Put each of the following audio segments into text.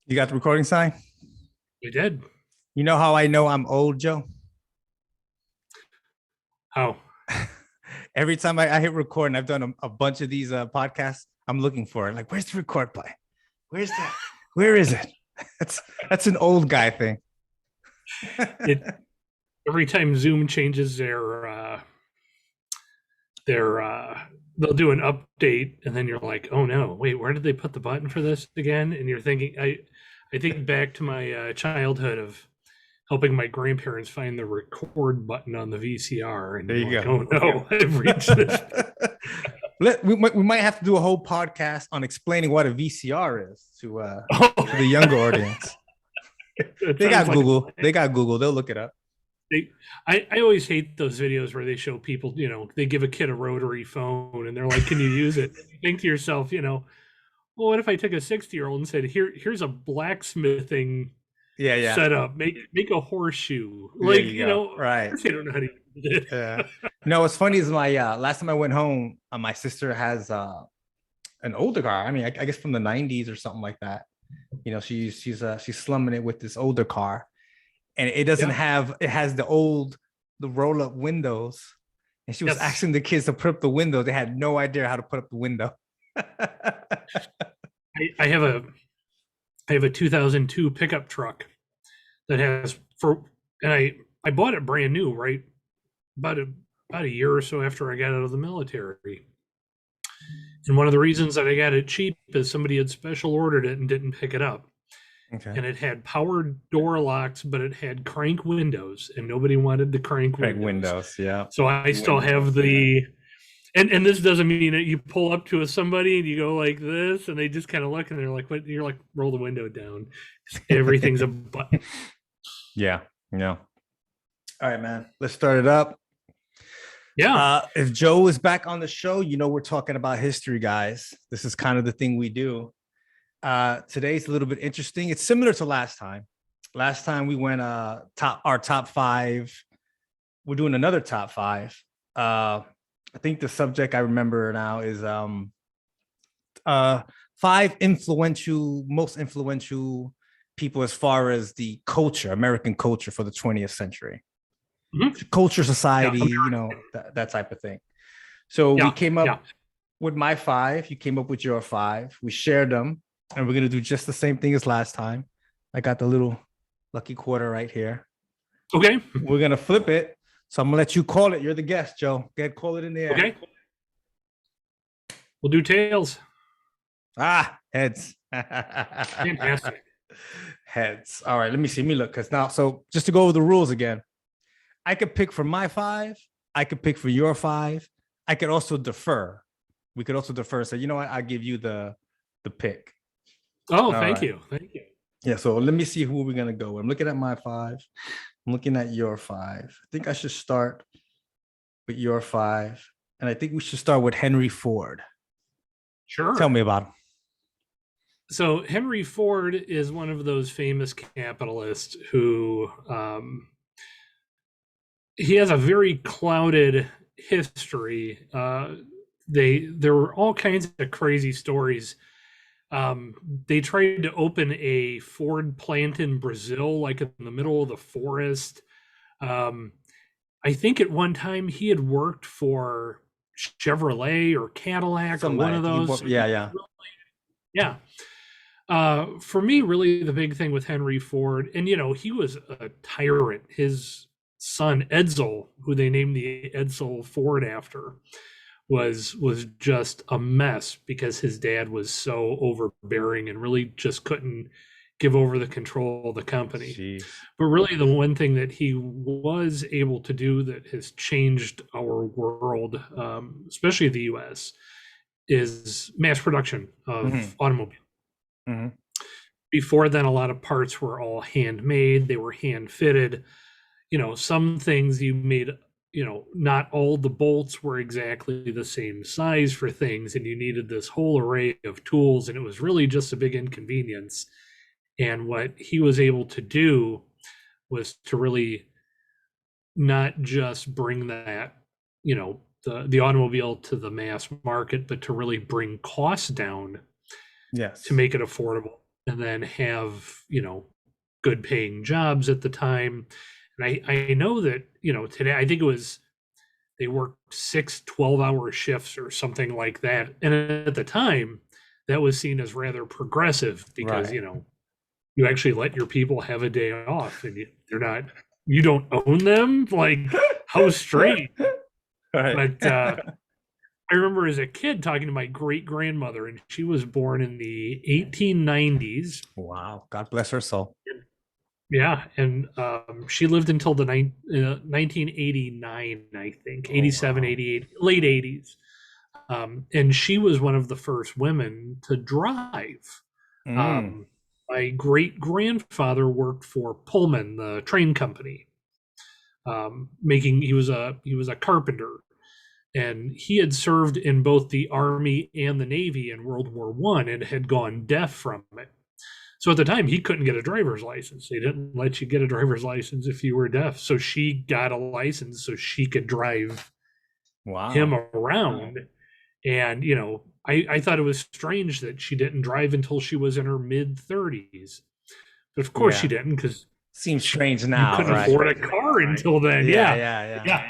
You got the recording sign? We did. You know how I know I'm old, Joe? How? Every time I hit record, and I've done a bunch of these podcasts, I'm looking for it. Like, where's the record button? Where's that? Where is it? That's an old guy thing. It every time Zoom changes their they'll do an update and then you're like, oh no, wait, where did they put the button for this again? And you're thinking, I think back to my childhood of helping my grandparents find the record button on the VCR, and There you're you like, go. oh no, I've reached this. We might have to do a whole podcast on explaining what a VCR is Oh, to the younger audience. it They sounds got like a Google. plan. They got Google. They'll look it up. I always hate those videos where they show people, they give a kid a rotary phone and they're like, can you use it? You think to yourself, well, what if I took a 60-year-old and said, here's a blacksmithing Yeah, yeah. setup, make a horseshoe. There Like, you go. of Right. course they don't know how to use Yeah. it. No, what's funny is my last time I went home, my sister has an older car. I mean, I guess from the '90s or something like that. She's slumming it with this older car, and it doesn't Yeah. have. It has the roll up windows, and she was Yes. asking the kids to put up the window. They had no idea how to put up the window. I have a 2002 pickup truck that has and I bought it brand new, right? About a year or so after I got out of the military. And one of the reasons that I got it cheap is somebody had special ordered it and didn't pick it up. Okay. And it had power door locks, but it had crank windows, and nobody wanted the crank Big windows. windows. Yeah. So I still have the and this doesn't mean that you pull up to somebody and you go like this and they just kind of look and they're like, what? You're like, roll the window down. Everything's a button. Yeah. Yeah. All right, man. Let's start it up. Yeah. If Joe is back on the show, we're talking about history, guys. This is kind of the thing we do. Today's a little bit interesting. It's similar to last time. Last time we went our top five. We're doing another top five. I think the subject I remember now is five most influential people as far as the culture, American culture for the 20th century. Mhm. Culture, Yeah. society, that type of thing. So we Yeah. came up Yeah. with my five. You came up with your five. We shared them, and we're gonna do just the same thing as last time. I got the little lucky quarter right here. Okay. We're gonna flip it. So I'm gonna let you call it. You're the guest, Joe. Call it in the air. Okay. We'll do tails. Heads. Fantastic. Heads. All right, let me see. Let me look. Because now, so just to go over the rules again, I could pick for my five. I could pick for your five. I could also defer. We could also defer. So you know what? I'll give you the pick. Oh, All thank right. you. Thank you. Yeah. So let me see who we're gonna go with. I'm looking at my five. I'm looking at your five. I think I should start with your five, and I think we should start with Henry Ford. Sure. Tell me about him. So Henry Ford is one of those famous capitalists who he has a very clouded history. There were all kinds of crazy stories. They tried to open a Ford plant in Brazil, like in the middle of the forest. I think at one time he had worked for Chevrolet or Cadillac or one of those. Yeah. Yeah. For me, really, the big thing with Henry Ford, and he was a tyrant. His son Edsel, who they named the Edsel Ford after, was just a mess because his dad was so overbearing and really just couldn't give over the control of the company. Jeez. But really, the one thing that he was able to do that has changed our world, especially the U.S., is mass production of automobiles. Mm-hmm. Before then, a lot of parts were all handmade. They were hand fitted. Some things you made, not all the bolts were exactly the same size for things, and you needed this whole array of tools, and it was really just a big inconvenience. And what he was able to do was to really not just bring that, the automobile to the mass market, but to really bring costs down Yes. to make it affordable. and then have, good paying jobs at the time. And I know that, today, I think it was, they worked 6 12-hour shifts or something like that. And at the time, that was seen as rather progressive because, Right. you actually let your people have a day off and you don't own them. Like, how strange. Right. But I remember as a kid talking to my great grandmother, and she was born in the 1890s. Wow. God bless her soul. Yeah, and she lived until the 1989, I think, Oh, 87, wow. 88, late 80s. And she was one of the first women to drive. Mm. Um, my great grandfather worked for Pullman, the train company. He was a carpenter, and he had served in both the Army and the Navy in World War I and had gone deaf from it. So at the time, he couldn't get a driver's license. They didn't let you get a driver's license if you were deaf. So she got a license so she could drive him Wow. around. And, I thought it was strange that she didn't drive until she was in her mid 30s. But of course she Yeah. didn't because Seems strange you now, couldn't right? afford a car until then. Yeah, Yeah. yeah, yeah.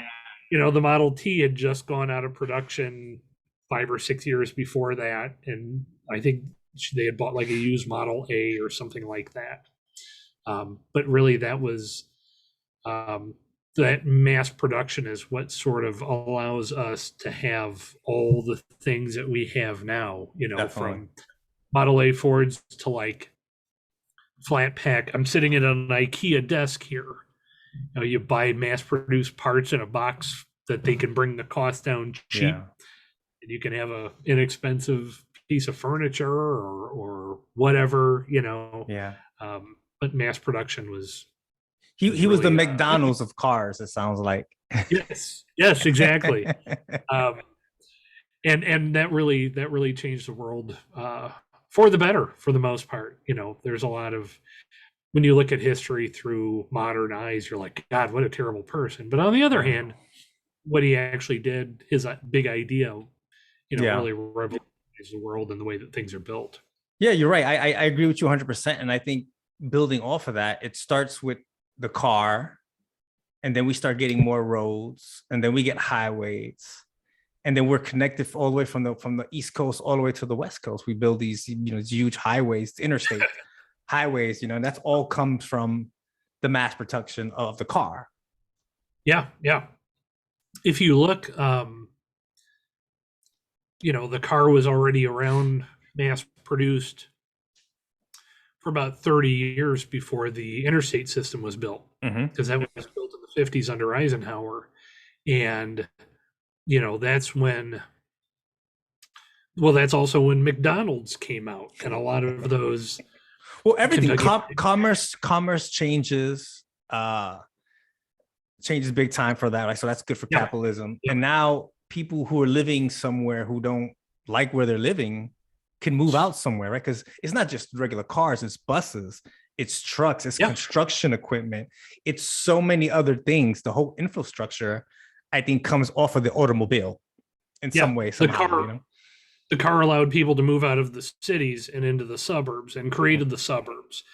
Yeah. The Model T had just gone out of production 5 or 6 years before that. And I think they had bought like a used Model A or something like that. But really, that mass production is what sort of allows us to have all the things that we have now, Definitely. from Model A Fords to like flat pack. I'm sitting at an IKEA desk here. You buy mass produced parts in a box that they can bring the cost down cheap, Yeah. and you can have a inexpensive piece of furniture or whatever, Yeah. But mass production was He was the really McDonald's of cars, it sounds like. yes, exactly. um, and that really changed the world for the better for the most part. There's a lot of, when you look at history through modern eyes, you're like, God, what a terrible person. But on the other Yeah. hand, what he actually did, his big idea, Yeah. really revolutionized the world and the way that things are built. Yeah, you're right. I agree with you 100%. And I think building off of that, it starts with the car, and then we start getting more roads, and then we get highways, and then we're connected all the way from the East Coast all the way to the West Coast. We build these, huge highways, interstate highways, and that's all comes from the mass production of the car. Yeah, yeah. If you look, the car was already around, mass produced for about 30 years before the interstate system was built, because that was built in the 50s under Eisenhower. And, that's also when McDonald's came out, and a lot of those. Well, everything, commerce changes big time for that. Like, so that's good for capitalism. And now people who are living somewhere who don't like where they're living can move out somewhere, right? Because it's not just regular cars, it's buses, it's trucks, it's construction equipment, it's so many other things. The whole infrastructure, I think, comes off of the automobile in some way, somehow. The car allowed people to move out of the cities and into the suburbs, and created the suburbs.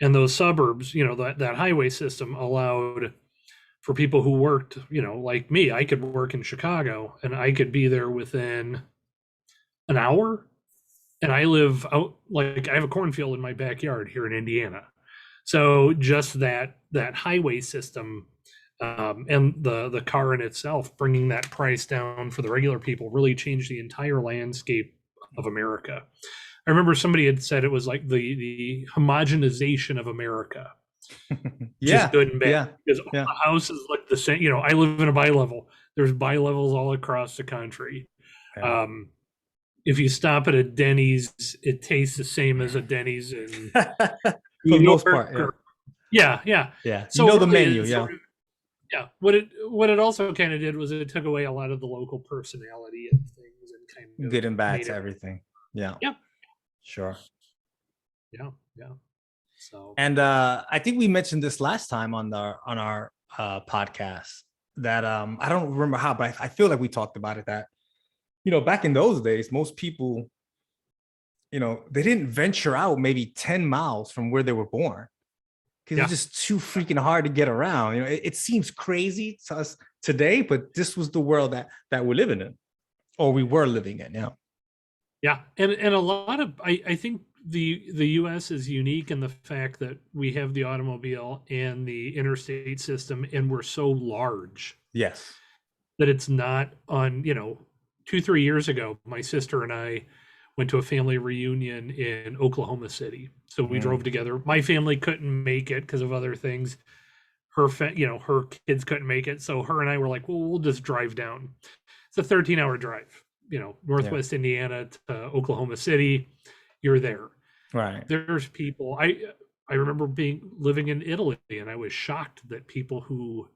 And those suburbs, that highway system allowed for people who worked, like me. I could work in Chicago and I could be there within an hour. And I live out, like, I have a cornfield in my backyard here in Indiana. So just that highway system, and the car in itself, bringing that price down for the regular people, really changed the entire landscape of America. I remember somebody had said it was like the homogenization of America. Just good and bad, because all the houses look the same. I live in a bi-level. There's bi-levels all across the country. If you stop at a Denny's, it tastes the same as a Denny's in for the most part. Yeah. So the menu. What it also kind of did was it took away a lot of the local personality and things, and kind of good and bad to everything. Yeah. Sure. Yeah. So, and I think we mentioned this last time on our podcast, that I don't remember how, but I feel like we talked about it, that back in those days, most people, they didn't venture out maybe 10 miles from where they were born because Yeah. it's just too freaking hard to get around. It seems crazy to us today, but this was the world that we're living in, or we were living in. Yeah. Yeah, and a lot of I think the U.S. is unique in the fact that we have the automobile and the interstate system, and we're so large Yes. that it's not on. 2-3 years ago, my sister and I went to a family reunion in Oklahoma City. So we drove together. My family couldn't make it because of other things. Her kids couldn't make it, so her and I were like, well, we'll just drive down. It's a 13-hour drive. Northwest Indiana to Oklahoma City. You're there. Right. There's people. I remember living in Italy, and I was shocked that people who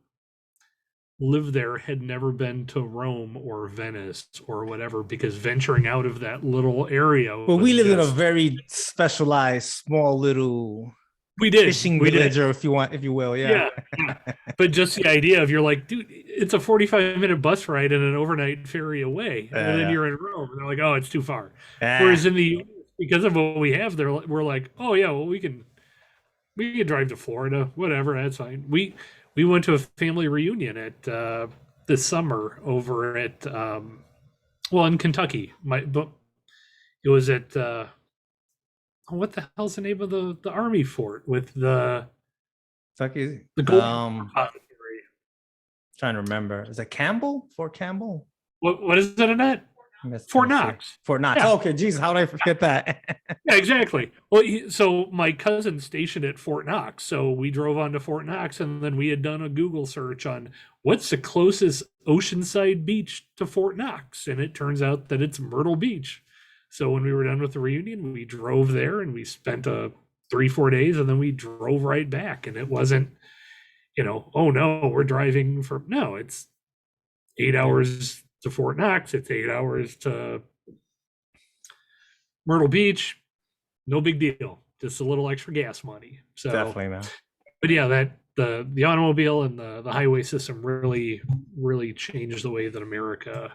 lived there had never been to Rome or Venice or whatever, because venturing out of that little area. Well, we live in a very specialized, small little fishing village, or if you will. Yeah. But just the idea of, you're like, dude, it's a 45-minute bus ride and an overnight ferry away, and then you're in Rome, and they're like, oh, it's too far. Whereas in the because of what we have there, we're like, oh yeah, well, we can drive to Florida, whatever, that's fine. We went to a family reunion at this summer over at in Kentucky. But it was at what the hell's the name of the army fort with the Kentucky? The gold repository. Trying to remember. Is it Campbell? Fort Campbell? What is it, Annette? Fort Knox. Fort Knox. Yeah. Oh, okay, Jesus, how did I forget that? Yeah, exactly. Well, so my cousin's stationed at Fort Knox, so we drove on to Fort Knox, and then we had done a Google search on what's the closest oceanside beach to Fort Knox, and it turns out that it's Myrtle Beach. So when we were done with the reunion, we drove there, and we spent 3-4 days, and then we drove right back. And it wasn't, oh no, we're driving it's 8 hours to Fort Knox, it's 8 hours to Myrtle Beach. No big deal, just a little extra gas money. So definitely, man. But yeah, that the automobile and the highway system really changed the way that America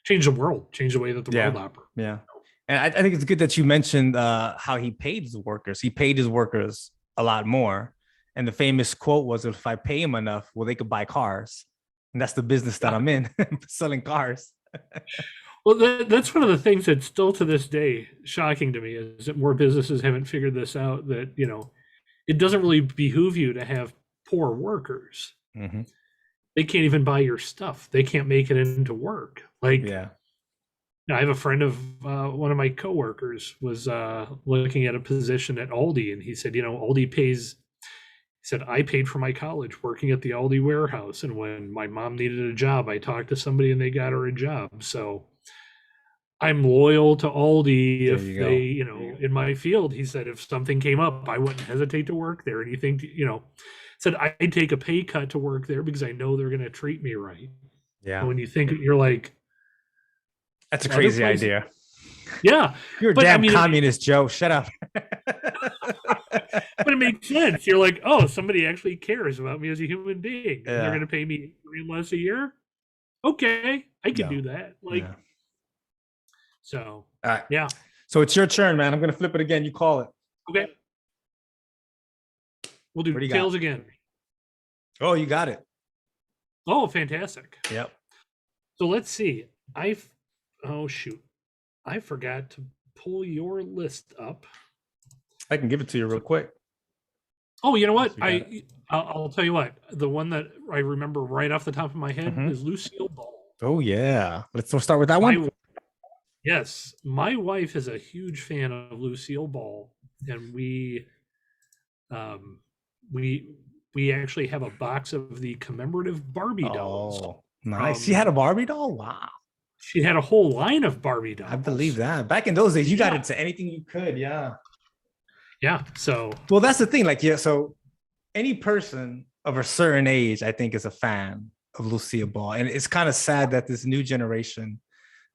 changed the world, changed the way that the world operates. Yeah. And I think it's good that you mentioned how he paid his workers. He paid his workers a lot more. And the famous quote was, if I pay him enough, well, they could buy cars. And that's the business that I'm in, selling cars. Well, that's one of the things that's still to this day shocking to me, is that more businesses haven't figured this out, that, it doesn't really behoove you to have poor workers. Mm-hmm. They can't even buy your stuff. They can't make it into work. Like, I have a friend of one of my coworkers was looking at a position at Aldi, and he said, Aldi pays. He said, I paid for my college working at the Aldi warehouse, and when my mom needed a job, I talked to somebody and they got her a job. So I'm loyal to Aldi. If they, in my field, he said, if something came up, I wouldn't hesitate to work there. And you think, said I'd take a pay cut to work there because I know they're going to treat me right. Yeah. And when you think, you're like, that's a crazy idea. Yeah. You're a damn communist, Joe. Shut up. But it makes sense. You're like, oh, somebody actually cares about me as a human being. And they're going to pay me $3 less a year. Okay, I can do that. So, yeah. So it's your turn, man. I'm going to flip it again. You call it. Okay. We'll do tails again. Oh, you got it. Oh, fantastic. Yep. So let's see. Oh, shoot. I forgot to pull your list up. I can give it to you real quick. Oh, you know what? I'll tell you what. The one that I remember right off the top of my head is Lucille Ball. Oh, yeah. Let's start with that one. Yes. My wife is a huge fan of Lucille Ball, and we actually have a box of the commemorative Barbie dolls. Oh, nice. She had a Barbie doll? Wow. She had a whole line of Barbie dolls. I believe that. Back in those days, you got into anything you could. Yeah. Yeah. So, well, that's the thing. So any person of a certain age, I think, is a fan of Lucille Ball. And it's kind of sad that this new generation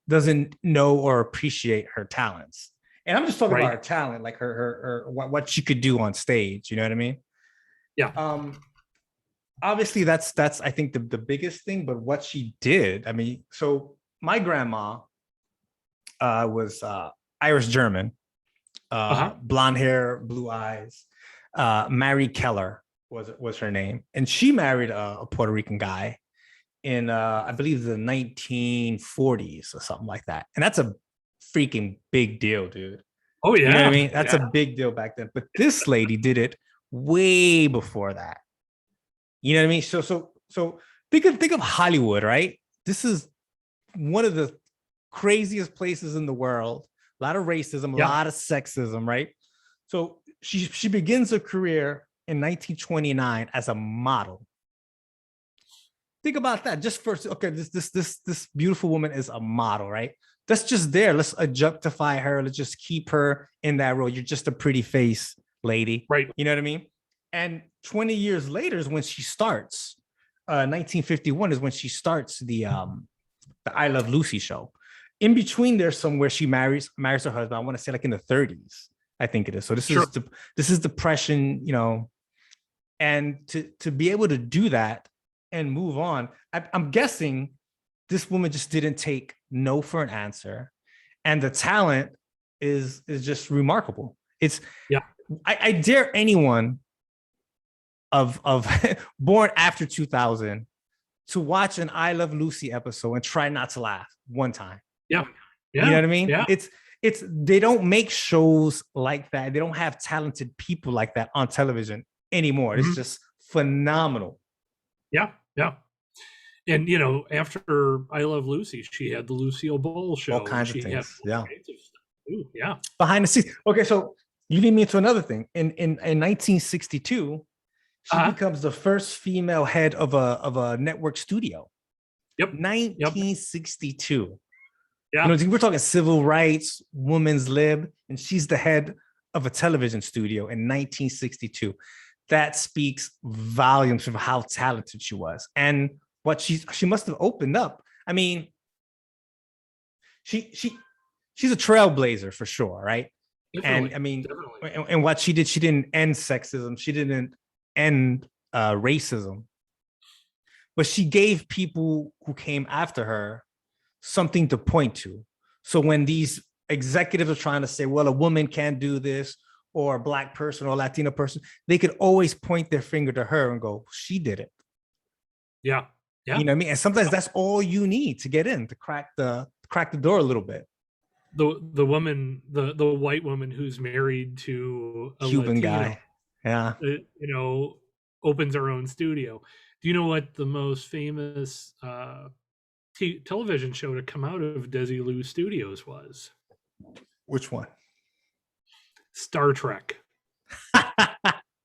doesn't know or appreciate her talents. And I'm just talking about her talent, like her what she could do on stage. You know what I mean? Yeah. Obviously, that's I think the biggest thing. But what she did, I mean, so my grandma was Irish German. Uh-huh. blonde hair, blue eyes. Mary Keller was her name, and she married a Puerto Rican guy in I believe the 1940s or something like that. And that's a freaking big deal, dude. Oh You know what I yeah. mean? That's a Yeah. big deal back then. But this lady did it way before that. You know what I mean? So think of Hollywood, right? This is one of the craziest places in the world. A lot of racism, a Yeah. lot of sexism, right? So she begins her career in 1929 as a model. Think about that. Just first, okay, this beautiful woman is a model, right? That's just there. Let's objectify her. Let's just keep her in that role. You're just a pretty face, lady. Right. You know what I mean? And 20 years later is when she starts. 1951 is when she starts the I Love Lucy show. In between there somewhere she marries her husband. I want to say like in the 30s, I think it is. So Sure. this is depression, you know, and to be able to do that and move on, I'm guessing this woman just didn't take no for an answer, and the talent is just remarkable. It's Yeah. I dare anyone of born after 2000 to watch an I Love Lucy episode and try not to laugh one time. Yeah. Yeah. You know what I mean? Yeah. It's they don't make shows like that. They don't have talented people like that on television anymore. It's just phenomenal. Yeah. Yeah. And you know, after I Love Lucy, she had the Lucille Ball show. All kinds of She had things. all Yeah. kinds of stuff too. Yeah. Behind the scenes. Okay, so you lead me into another thing. In 1962, she becomes the first female head of a network studio. Yep. 1962. Yeah. You know, we're talking civil rights, women's lib, and she's the head of a television studio in 1962. That speaks volumes of how talented she was and what she must have opened up. I mean, she's a trailblazer for sure, right? Definitely. And I mean, and what she did, she didn't end sexism, she didn't end racism, but she gave people who came after her something to point to. So when these executives are trying to say, well, a woman can't do this, or a Black person or a Latino person, they could always point their finger to her and go, she did it. Yeah. Yeah. You know what I mean? And sometimes that's all you need to get in, to crack the door a little bit. The woman, the white woman who's married to a Cuban Latino, guy. Yeah. you know, opens her own studio. Do you know what the most famous television show to come out of Desilu Studios was? Which one? Star Trek.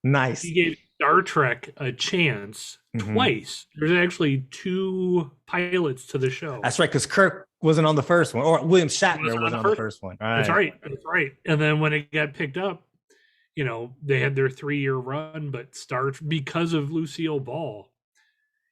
Nice. He gave Star Trek a chance twice. There's actually 2 pilots to the show. That's right, because Kirk wasn't on the first one, or William Shatner wasn't on the first one. Right. That's right. That's right. And then when it got picked up, you know, they had their 3-year run, but because of Lucille Ball,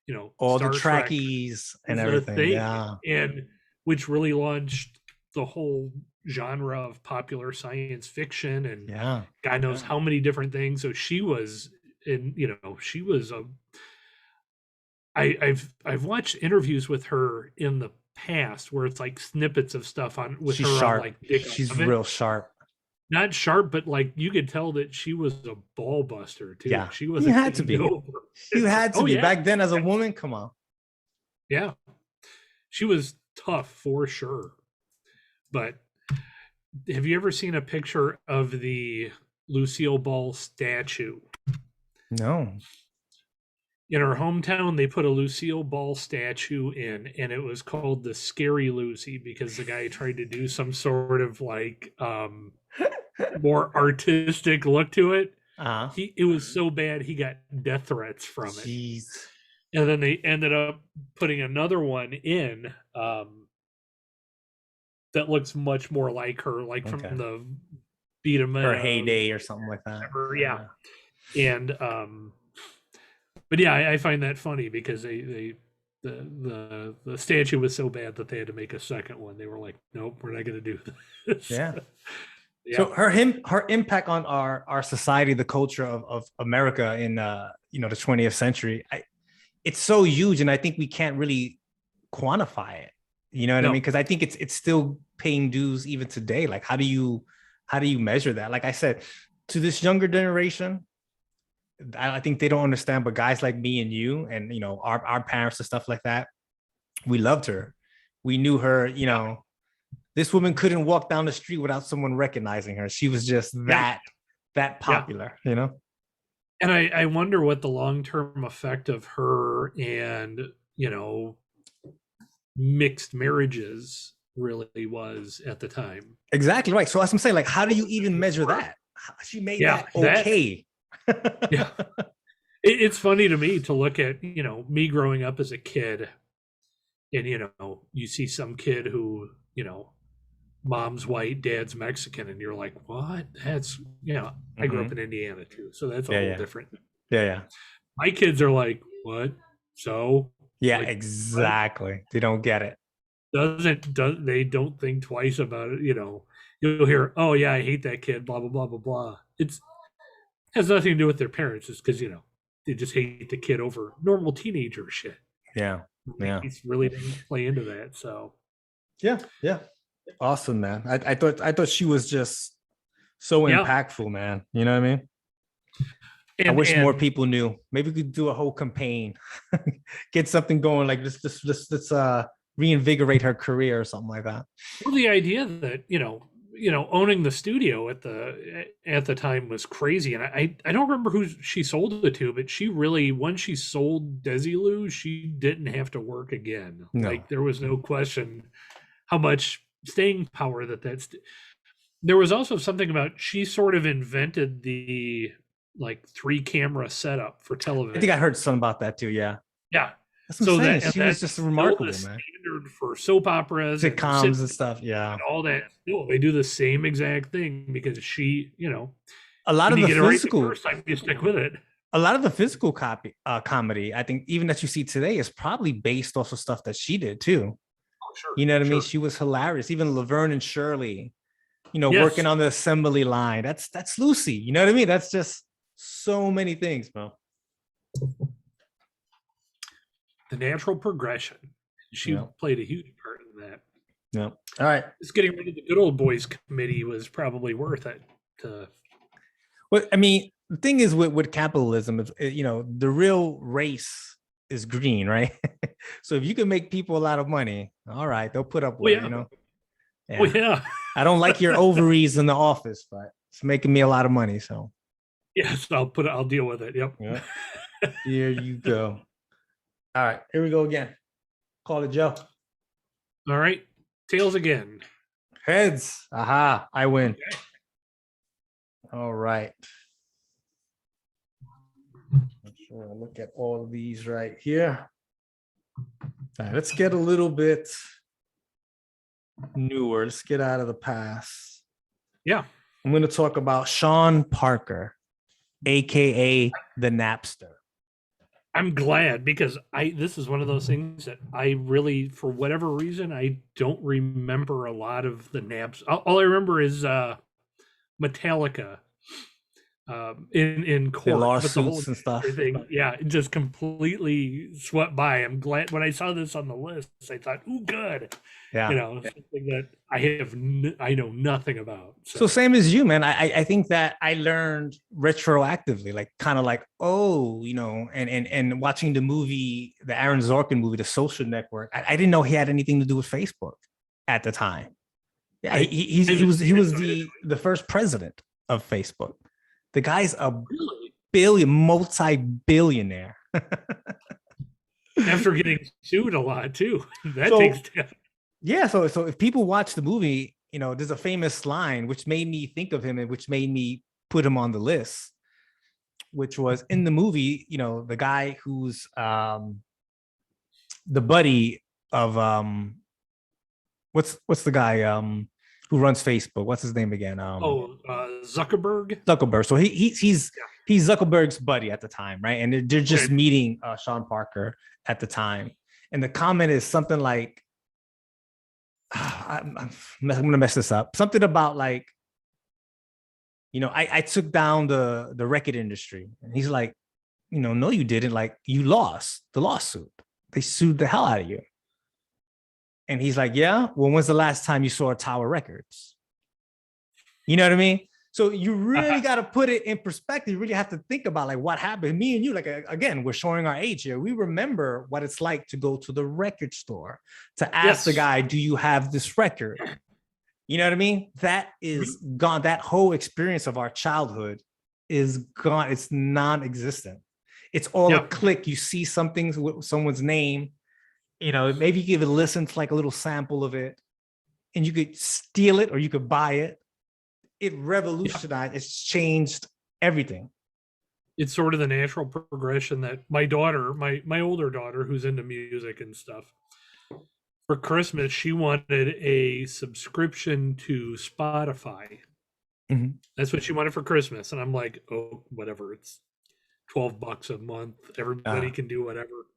you know, all Star the Trekkies and everything. Yeah. And which really launched the whole genre of popular science fiction and God knows how many different things. So she was she was I've watched interviews with her in the past where it's like snippets of stuff on with she's her sharp. on like Dick she's Evan. real sharp. Not sharp, but like you could tell that she was a ball buster too. Yeah, she was. You had to be. You had to be back then as a woman. Come on. Yeah, she was tough for sure. But have you ever seen a picture of the Lucille Ball statue? No. In her hometown, they put a Lucille Ball statue in, and it was called the Scary Lucy because the guy tried to do some sort of like more artistic look to it. It was so bad he got death threats from it. Jeez. And then they ended up putting another one in that looks much more like her, like from the beat 'em her heyday or something like that. Yeah. And but yeah, I find that funny because the statue was so bad that they had to make a second one. They were like, nope, we're not going to do this. Yeah. So her impact on our society, the culture of America in the 20th century, it's so huge, and I think we can't really quantify it. You know what I mean? Because I think it's still paying dues even today. Like, how do you How do you measure that? Like I said, to this younger generation, I think they don't understand. But guys like me and you, and our parents and stuff like that, we loved her. We knew her. Yeah. This woman couldn't walk down the street without someone recognizing her. She was just Yeah. that Yeah. popular. And I wonder what the long-term effect of her and, mixed marriages really was at the time. Exactly right. So as I'm saying, like, how do you even measure that? She made that okay. Yeah. It's funny to me to look at, me growing up as a kid, and, you see some kid who, mom's white, dad's Mexican, and you're like, what? That's, I grew up in Indiana too, so that's a whole different. Yeah. My kids are like, what? So yeah, like, exactly. What? They don't get it. They don't think twice about it. You'll hear, oh yeah, I hate that kid, blah blah blah blah blah. It's has nothing to do with their parents. It's because they just hate the kid over normal teenager shit. Yeah. He's really didn't play into that. So yeah. Awesome, man. I thought she was just so impactful, man. You know what I mean? I wish more people knew. Maybe we could do a whole campaign, get something going, like let's reinvigorate her career or something like that. Well, the idea that owning the studio at the time was crazy, and I don't remember who she sold it to, but she really, once she sold Desilu, she didn't have to work again. No. Like there was no question how much staying power that's. There was also something about she sort of invented the 3-camera setup for television. I think I heard something about that too. Yeah. That's so she was just remarkable, man. Standard for soap operas, sitcoms, and stuff. Yeah, and all that. No, they do the same exact thing because she, a lot of the physical. Right the first time you stick with it. A lot of the physical comedy, I think, even that you see today, is probably based off of stuff that she did too. Oh, sure. You know what I mean? She was hilarious. Even Laverne and Shirley, working on the assembly line. That's Lucy. You know what I mean? That's just so many things, bro. The natural progression. She played a huge part in that. Yeah. All right. Just getting rid of the good old boys committee was probably worth it. Well, I mean, the thing is with capitalism, the real race is green, right? So if you can make people a lot of money, all right, they'll put up with it, Yeah. Yeah. Well, yeah. I don't like your ovaries in the office, but it's making me a lot of money. So yes, I'll deal with it. Yep. Yeah. Here you go. All right, here we go again. Call it Joe. All right. Tails again. Heads. Aha, I win. Okay. All right. Make sure I look at all of these right here. All right, let's get a little bit newer. Let's get out of the past. Yeah. I'm going to talk about Sean Parker, aka the Napster. I'm glad, because this is one of those things that I really, for whatever reason, I don't remember a lot of the Naps. All I remember is Metallica in court, the lawsuits and stuff. Yeah, it just completely swept by. I'm glad when I saw this on the list. I thought, "Ooh, good." Yeah, something that I know nothing about. So same as you, man. I think that I learned retroactively, like kind of like, oh, and watching the movie, the Aaron Sorkin movie, The Social Network. I didn't know he had anything to do with Facebook at the time. Yeah, he was the first president of Facebook. The guy's a multi-billionaire. After getting sued a lot too. Takes time. Yeah, so if people watch the movie, there's a famous line which made me think of him and which made me put him on the list, which was in the movie, the guy who's the buddy of what's the guy who runs Facebook? What's his name again? Zuckerberg. Zuckerberg. So he's Zuckerberg's buddy at the time, right? And they're just meeting Sean Parker at the time. And the comment is something like, I'm gonna mess this up. Something about like, I took down the record industry. And he's like, no, you didn't. Like, you lost the lawsuit. They sued the hell out of you. And he's like, yeah, well, when's the last time you saw Tower Records? You know what I mean? So you really got to put it in perspective. You really have to think about like what happened. Me and you, like again, we're showing our age here. We remember what it's like to go to the record store to ask the Yes. guy, "Do you have this record?" You know what I mean? That is gone. That whole experience of our childhood is gone. It's non-existent. It's all a Yep. click. You see something with someone's name, you know, maybe you give it a listen to like a little sample of it, and you could steal it or you could buy it. It Yeah. revolutionized, it's changed everything. It's sort of the natural progression that my daughter, my older daughter, who's into music and stuff, for Christmas she wanted a subscription to Spotify. Mhm. That's what she wanted for Christmas, and I'm like, oh, whatever. It's $12 a month. Everybody Uh, can do whatever.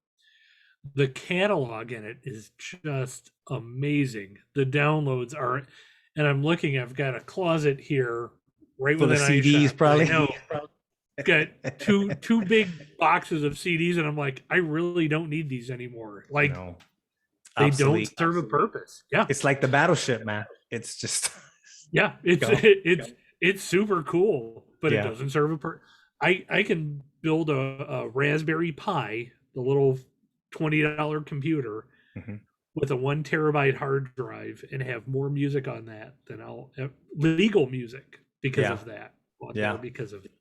The catalog in it is just amazing. The downloads are, and I'm looking. I've got a closet here right Full of within CDs, iShot that I probably. know got two big boxes of CDs, and I'm like, I really don't need these anymore. Like No, they don't obsolete. serve a purpose. Yeah, It's like the battleship, man. It's just yeah. It's go. it's super cool, but it Yeah. doesn't serve a purpose. I can build a Raspberry Pi, the little $20 computer, Mhm. with a 1 terabyte hard drive and have more music on that than I'll legal music because Yeah. of that. Bought there Yeah. because of it.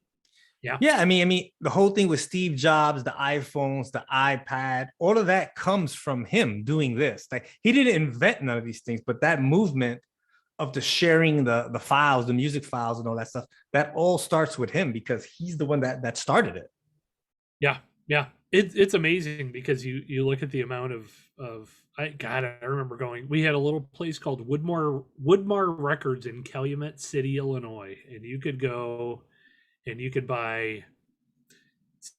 Yeah. Yeah, I mean, the whole thing with Steve Jobs, the iPhones, the iPad, all of that comes from him doing this. Like he didn't invent none of these things, but that movement of the sharing the files, the music files, and all that stuff, that all starts with him because he's the one that started it. Yeah, yeah. It's amazing because you look at the amount of I remember going. We had a little place called Woodmar Records in Calumet City, Illinois, and you could go and you could buy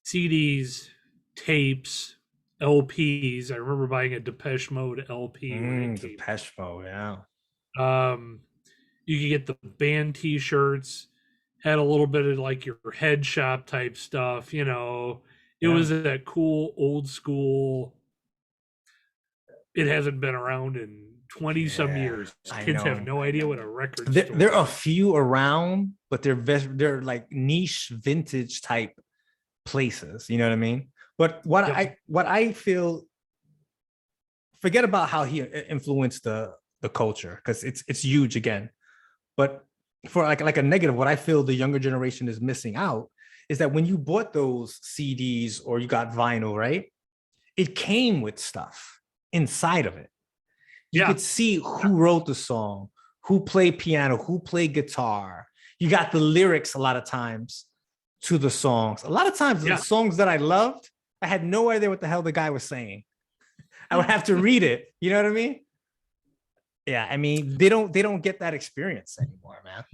CDs, tapes, LPs. I remember buying a Depeche Mode LP when it came. Depeche Mode, yeah. Um, you could get the band T-shirts. Had a little bit of like your head shop type stuff. It Yeah. was that cool old school. It hasn't been around in 20 some Yeah, years. I Kids have know. no idea what a record There store are a is. few around, but they're like niche vintage type places. You know what I mean? But Yep. what I feel, forget about how he influenced the culture because it's huge again. But for like a negative, what I feel the younger generation is missing out is that when you bought those CDs or you got vinyl, right? It came with stuff inside of it. You Yeah. could see who wrote the song, who played piano, who played guitar. You got the lyrics a lot of times to the songs. A lot of times, the Yeah. songs that I loved, I had no idea what the hell the guy was saying. I would have to read it. You know what I mean? Yeah, I mean they don't get that experience anymore, man.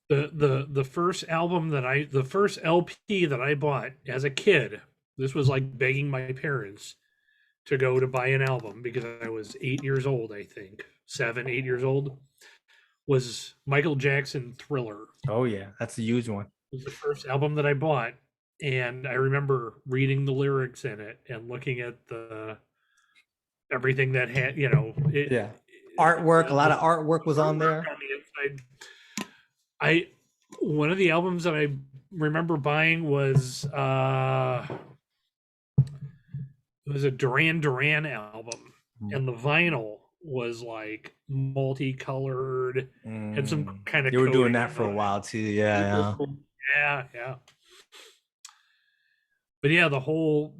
The first album the first LP that I bought as a kid, this was like begging my parents to go to buy an album because I was 8 years old, I think, 7, 8 years old, was Michael Jackson Thriller. Oh yeah, that's a huge one. It was the first album that I bought. And I remember reading the lyrics in it and looking at the everything that had, Yeah, artwork. A lot the of artwork was on artwork there. on the inside. I One of the albums that I remember buying was it was a Duran Duran album, and the vinyl was like multicolored, had some kind of You were doing coating that for a on while too. Yeah, it. Yeah, yeah. But yeah, the whole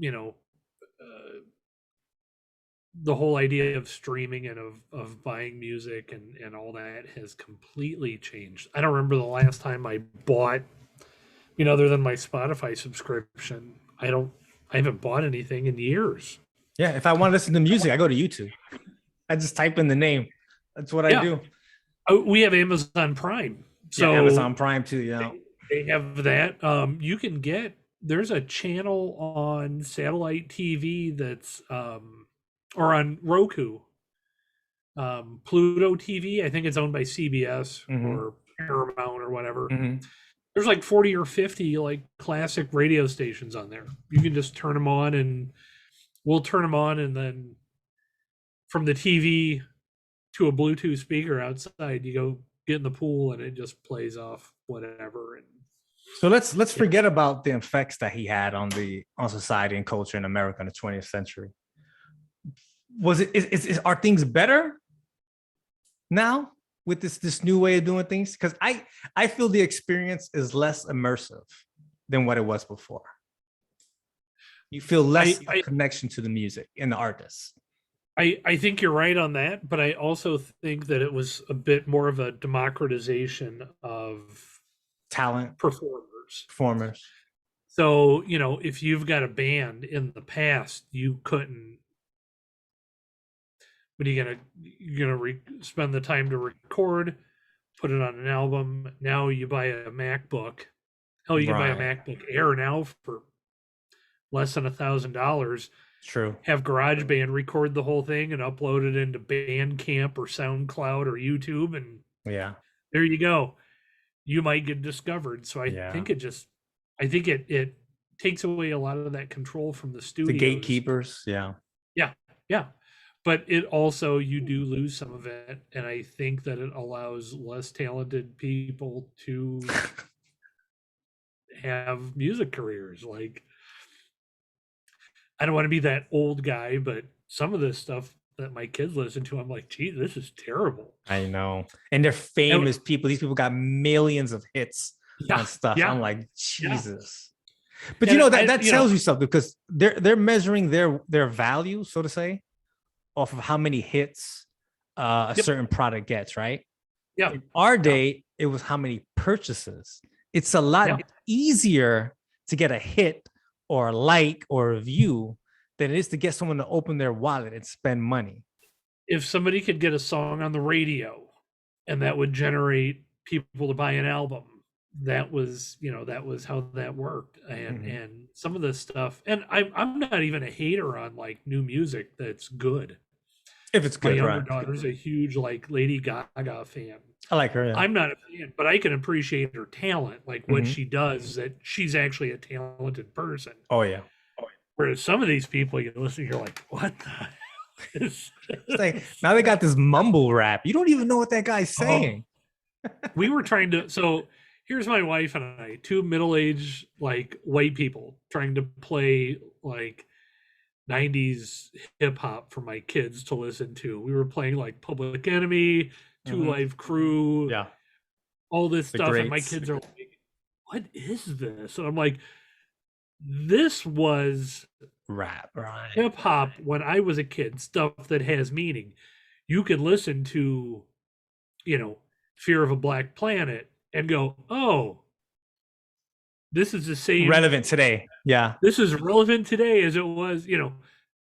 idea of streaming and of buying music and all that has completely changed. I don't remember the last time I bought, other than my Spotify subscription. I haven't bought anything in years. yeah. If I want to listen to music, I go to YouTube. I just type in the name. That's what I Yeah. do. Oh, we have Amazon Prime. Yeah, So Amazon Prime too. Yeah. they have that. You can there's a channel on satellite TV that's or on Roku, Pluto TV. I think it's owned by CBS Mm-hmm. or Paramount or whatever. Mm-hmm. There's like 40 or 50 like classic radio stations on there. You can just turn them on, and we'll turn them on, and then from the TV to a Bluetooth speaker outside, you go get in the pool and it just plays off whatever. And So let's yeah, forget about the effects that he had on society and culture in America in the 20th century. Was it is are things better now with this new way of doing things? Because I feel the experience is less immersive than what it was before. You feel less I connection to the music and the artists. I think you're right on that, but I also think that it was a bit more of a democratization of Talent, performers. performers. So, you know, if you've got a band in the past, you couldn't, but you're gonna spend the time to record, put it on an album. Now you buy a MacBook. Hell, you can buy a Right. MacBook Air now for less than $1,000. True. Have GarageBand record the whole thing and upload it into Bandcamp or SoundCloud or YouTube, and Yeah. there you go. You might get discovered. So Yeah. I think it takes away a lot of that control from the The studios. gatekeepers. Yeah. Yeah, yeah. But it also, you do lose some of it, and I think that it allows less talented people to have music careers. Like, I don't want to be that old guy, but some of this stuff that my kids listen to, I'm like, gee, this is terrible. I know. And they're And famous people. These people got millions of hits yeah, on stuff. yeah, I'm like, yeah. Jesus. But you And know I, that you know, tells you something because they're measuring their value, so to say, off of how many hits a yep, certain product gets, right? yeah, In our yeah, day, it was how many purchases. It's a lot yeah. easier to get a hit or a like or a view than it is to get someone to open their wallet and spend money. If somebody could get a song on the radio and that would generate people to buy an album, that was, you know, that was how that worked. Mhm. And some of this stuff, and I'm not even a hater on like new music that's good. If it's My good, younger right? daughter's a huge like Lady Gaga fan. I like her. Yeah. I'm not a fan, but I can appreciate her talent, like what Mhm. she does, that she's actually a talented person. Oh yeah. Whereas some of these people you listen, you're like, what the hell is It's like this? now they got this mumble rap. You don't even know what that guy's Oh, saying. we were trying to, so here's my wife and I, two middle-aged like white people trying to play like 90s hip hop for my kids to listen to. We were playing like Public Enemy, Two Mhm. Live Crew, Yeah. all this The stuff, and my greats. kids are like, what is this? And I'm like, this was Rap, right? hip hop when I was a kid, stuff that has meaning. You could listen to, you know, Fear of a Black Planet and go, oh, this is the same, Relevant today. Yeah. this is relevant today as it was, you know.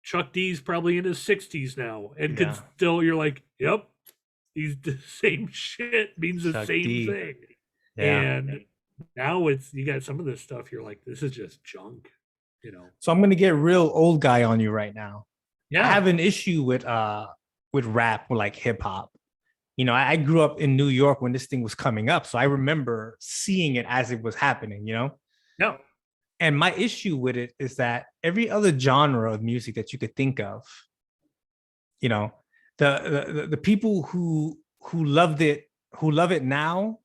Chuck D's probably in his 60s now and could Yeah. still, you're like, yep, he's the same shit, means the Chuck same D. thing. Yeah. And now it's, you got some of this stuff, you're like, this is just junk, you know. So I'm gonna get real old guy on you right now. I Yeah. have an issue with rap, with like hip hop. You know, I grew up in New York when this thing was coming up, so I remember seeing it as it was happening. You know, No. and my issue with it is that every other genre of music that you could think of, you know, the people who loved it, who love it now,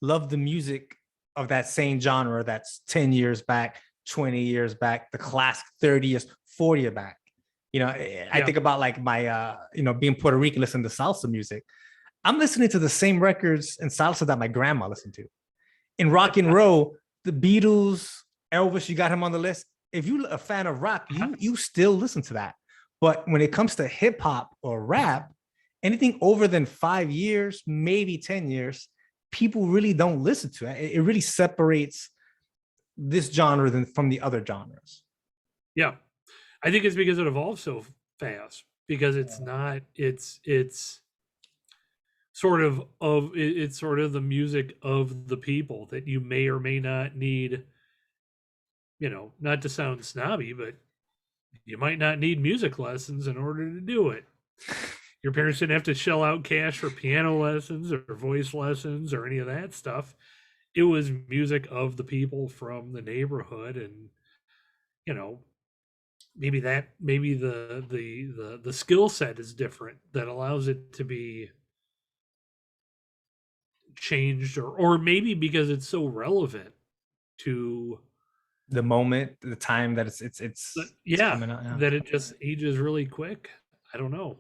love the music of that same genre that's 10 years back, 20 years back, the classic 30 years, 40 years back. You know, I Yeah. think about like my you know, being Puerto Rican, listening to salsa music. I'm listening to the same records and salsa that my grandma listened to. In rock and roll, the Beatles, Elvis, you got him on the list. If you're a fan of rock, you still listen to that. But when it comes to hip hop or rap, anything over than 5 years, maybe 10 years, people really don't listen to it. It really separates this genre than from the other genres. Yeah. I think it's because it evolves so fast, because it's not, it's it's sort of the music of the people that you may or may not need, you know, not to sound snobby, but you might not need music lessons in order to do it. Your parents didn't have to shell out cash for piano lessons or voice lessons or any of that stuff. It was music of the people from the neighborhood, and you know, maybe the skill set is different that allows it to be changed, or maybe because it's so relevant to The moment, the time that it's yeah, coming out. Yeah. that it just ages really quick. I don't know.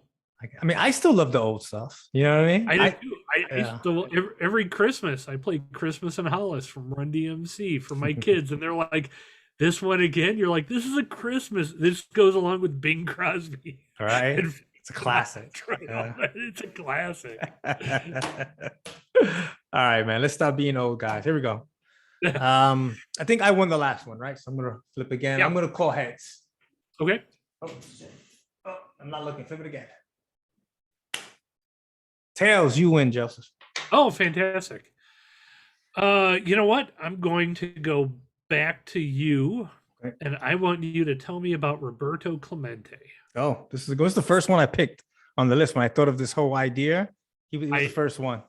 I mean, I still love the old stuff. You know what I mean? I do too. I Yeah. still every Christmas I play Christmas in Hollis from Run DMC for my kids, and they're like, "This one again?" You're like, "This is a Christmas." This goes along with Bing Crosby. All right. And It's a classic. Yeah. it's a classic. All right, man. Let's stop being old guys. Here we go. I think I won the last one, right? So I'm gonna flip again. Yeah. I'm gonna call heads. Okay. Oh, shit. Oh, I'm not looking. Flip it again. Tails, you win, Joseph. Oh, fantastic. You know what? I'm going to go back to you, Okay. and I want you to tell me about Roberto Clemente. Oh, this is the first one I picked on the list when I thought of this whole idea. He was the first one.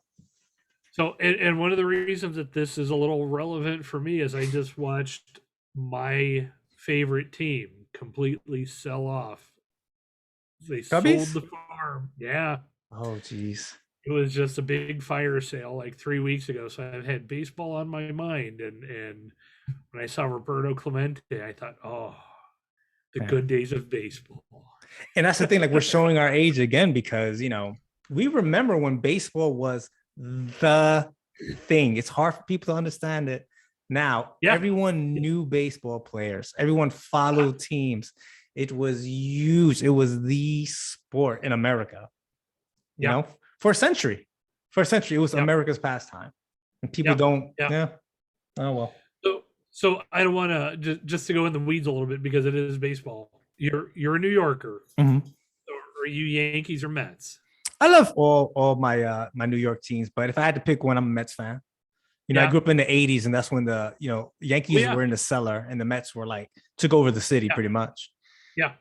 So, and one of the reasons that this is a little relevant for me is I just watched my favorite team completely sell off. They Cubbies? sold the farm. Yeah. Oh, geez. It was just a big fire sale like 3 weeks ago. So I've had baseball on my mind. And when I saw Roberto Clemente, I thought, oh, the good days of baseball. And that's the thing, like we're showing our age again, because, you know, we remember when baseball was the thing. It's hard for people to understand it now. Yeah. Everyone knew baseball players. Everyone followed teams. It was huge. It was the sport in America. You know, for a century. For a century, it was America's pastime. And people don't. Yeah. Oh, well. So I don't want to just to go in the weeds a little bit because it is baseball. You're a New Yorker. Mm-hmm. Are you Yankees or Mets? I love all my my New York teams, but if I had to pick one, I'm a Mets fan. You know, I grew up in the 80s, and that's when the Yankees were in the cellar and the Mets were like took over the city pretty much. Yeah.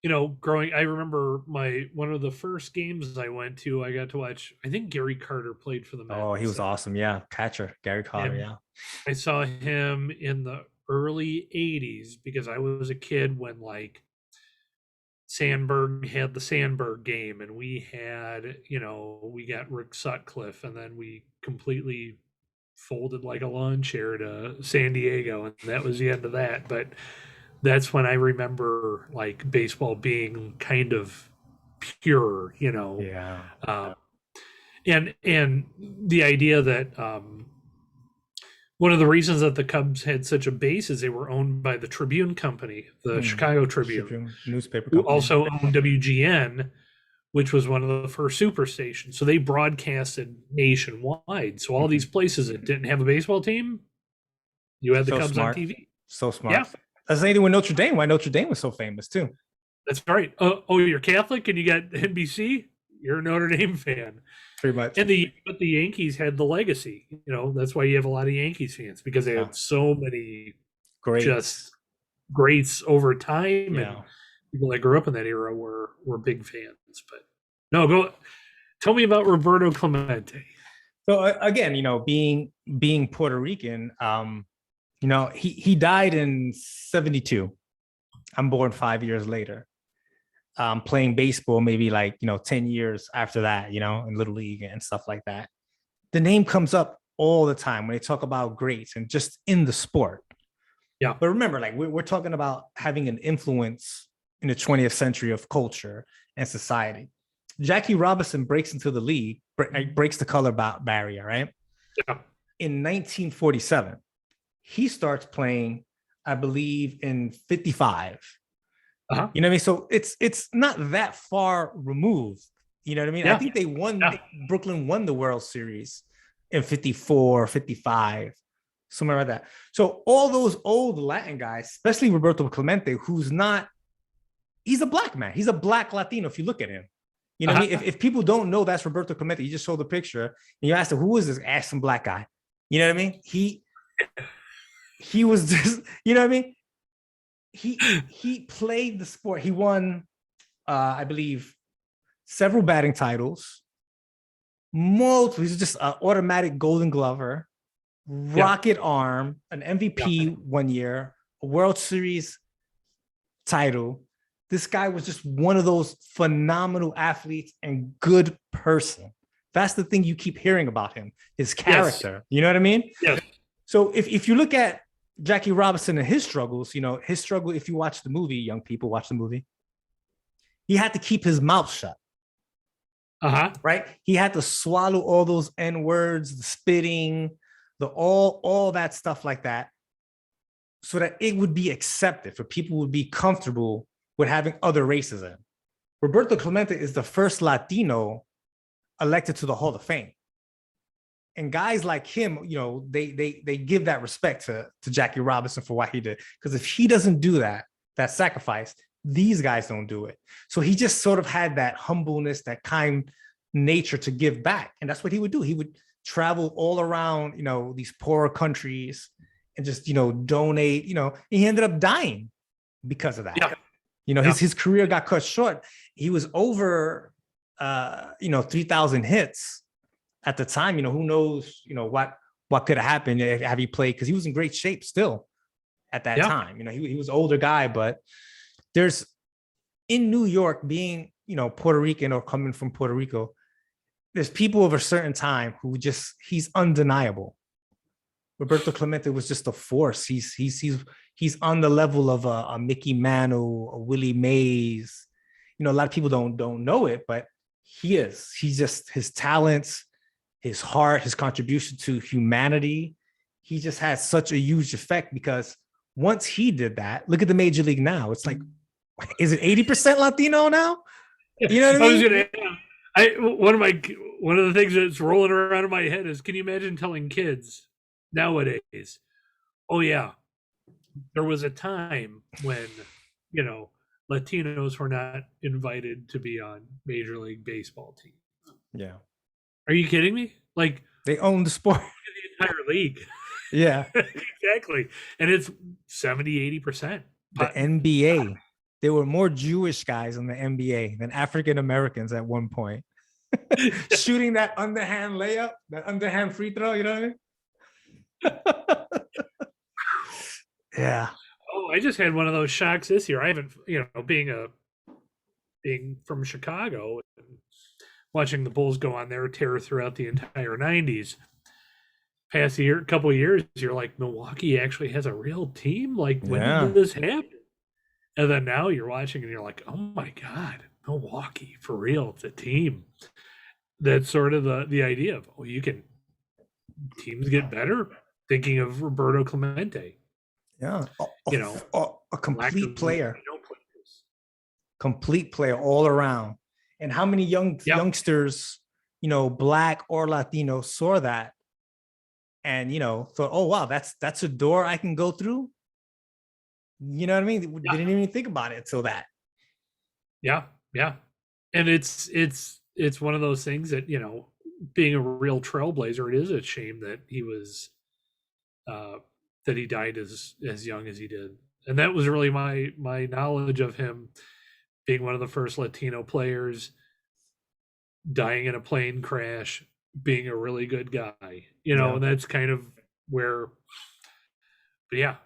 You know, I remember one of the first games I went to, I got to watch, I think Gary Carter played for the Mets. Oh, he was awesome. Yeah. Catcher, Gary Carter. Yeah. I saw him in the early 80s because I was a kid when like Sandberg had the Sandberg game, and we had, we got Rick Sutcliffe, and then we completely folded like a lawn chair to San Diego, and that was the end of that. But that's when I remember like baseball being kind of pure, Yeah. And the idea that one of the reasons that the Cubs had such a base is they were owned by the Tribune Company, the Chicago Tribune newspaper company, who also owned WGN, which was one of the first super stations. So they broadcasted nationwide. So all these places that didn't have a baseball team, you had the Cubs smart. on TV. So smart. Yeah. That's the same thing with Notre Dame. Why Notre Dame was so famous too. That's right. Oh, you're Catholic and you got NBC? You're a Notre Dame fan. Pretty much. And but the Yankees had the legacy. That's why you have a lot of Yankees fans, because they had so many greats over time, and people that grew up in that era were big fans. But no, tell me about Roberto Clemente. So again, being Puerto Rican, he died in 1972. I'm born 5 years later. Playing baseball maybe like 10 years after that, in Little League and stuff like that. The name comes up all the time when they talk about greats and just in the sport. Yeah. But remember, like we're talking about having an influence in the 20th century of culture and society. Jackie Robinson breaks into the league, breaks the color barrier, right? Yeah. In 1947, he starts playing, I believe, in 55. Uh-huh. You know what I mean? So it's not that far removed. You know what I mean? Yeah. I think they won, Brooklyn won the World Series in 54, 55, somewhere like that. So all those old Latin guys, especially Roberto Clemente, he's a black man. He's a black Latino if you look at him. You know what I mean? If people don't know that's Roberto Clemente, you just show the picture and you ask them, who is this? Ask some black guy. You know what I mean? He was just, you know what I mean? He played the sport. He won, I believe, several batting titles. Multiple. He's just an automatic Golden Glover, rocket arm, an MVP 1 year, a World Series title. This guy was just one of those phenomenal athletes and good person. That's the thing you keep hearing about him, his Yes. character. You know what I mean? Yes. So if you look at Jackie Robinson and his struggles, his struggle, if you watch the movie, young people watch the movie, he had to keep his mouth shut, Uh-huh. right? He had to swallow all those N words, the spitting, the all that stuff like that, so that it would be accepted, for people would be comfortable with having other races in. Roberto Clemente is the first Latino elected to the Hall of Fame. And guys like him, they give that respect to Jackie Robinson for what he did. Because if he doesn't do that sacrifice, these guys don't do it. So he just sort of had that humbleness, that kind nature to give back. And that's what he would do. He would travel all around, these poorer countries and just, donate, he ended up dying because of that. Yeah. His career got cut short. He was over, 3,000 hits at the time. Who knows, what could have happened if he played, because he was in great shape still at that time. He was an older guy, but there's, in New York, being, Puerto Rican or coming from Puerto Rico, there's people of a certain time who he's undeniable. Roberto Clemente was just a force. He's on the level of a Mickey Mantle, a Willie Mays. A lot of people don't know it, but he is. He's just, his talents, his heart, his contribution to humanity. He just has such a huge effect, because once he did that, look at the Major League now. It's like, is it 80% Latino now? You know what I mean? One of the things that's rolling around in my head is, can you imagine telling kids nowadays, oh yeah, there was a time when, Latinos were not invited to be on Major League Baseball teams. Yeah. Are you kidding me? Like, they own the sport. The entire league. Yeah. Exactly. And it's 70-80%. The NBA. There were more Jewish guys in the NBA than African Americans at one point. Shooting that underhand layup, that underhand free throw, you know what I mean? Yeah. Oh, I just had one of those shocks this year. I haven't, being from Chicago and watching the Bulls go on their tear throughout the entire 90s. Past year, couple of years, you're like, Milwaukee actually has a real team? Like, when did this happen? And then now you're watching and you're like, oh my God, Milwaukee, for real, it's a team. That's sort of the idea of, teams get better. Thinking of Roberto Clemente. Yeah. A complete player. Complete player all around. And how many youngsters, Black or Latino, saw that and, thought, oh, wow, that's a door I can go through. You know what I mean? Didn't even think about it until that. Yeah. Yeah. And it's one of those things that, being a real trailblazer, it is a shame that he was, that he died as young as he did. And that was really my knowledge of him, being one of the first Latino players, dying in a plane crash, being a really good guy, and that's kind of where, but yeah,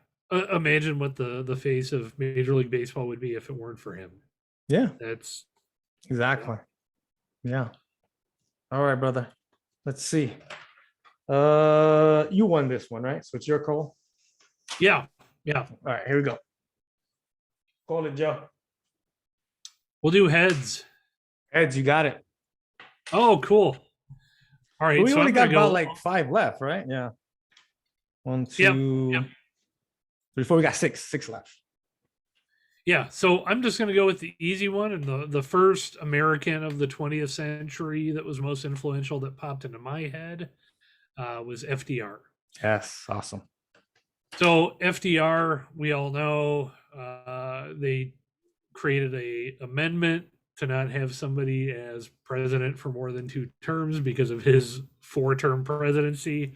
imagine what the face of Major League Baseball would be if it weren't for him. Yeah. That's exactly. Yeah. All right, brother. Let's see. You won this one, right? So it's your call. Yeah. All right, here we go. Call it, Joe. We'll do heads. Heads, you got it. Oh, cool. All right. Well, we only got about like 5 left, right? Yeah. 1, 2, 3, 4. We got six left. Yeah. So I'm just going to go with the easy one. And the first American of the 20th century that was most influential that popped into my head was FDR. Yes. Awesome. So FDR, we all know, they created a amendment to not have somebody as president for more than 2 terms because of his 4-term presidency.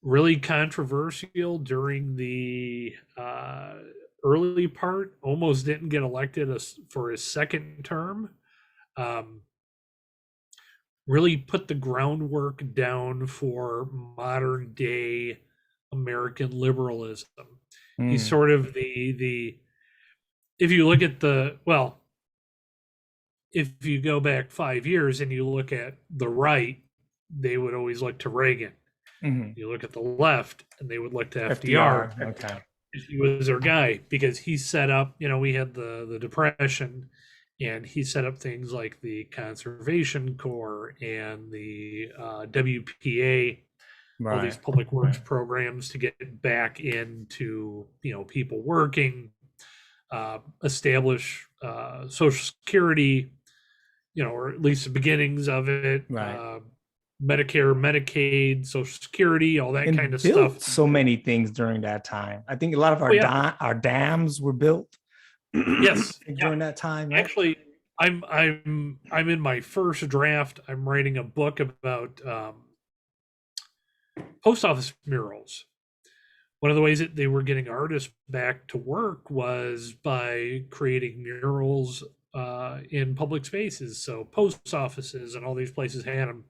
Really controversial during the early part. Almost didn't get elected for his 2nd term. Really put the groundwork down for modern day American liberalism. He's sort of the if you look at if you go back 5 years and you look at the right, they would always look to Reagan. Mhm. You look at the left, and they would look to FDR. FDR. Okay. He was their guy because he set up. We had the Depression, and he set up things like the Conservation Corps and the WPA, all these Right. public works programs to get back into people working, establish Social Security, or at least the beginnings of it. Right. Medicare, Medicaid, Social Security, all that And kind of built stuff. so many things during that time. I think a lot of our Oh, yeah. our dams were built Yes. during that time, right? Actually, I'm in my first draft. I'm writing a book about post office murals. One of the ways that they were getting artists back to work was by creating murals in public spaces. So post offices and all these places had them.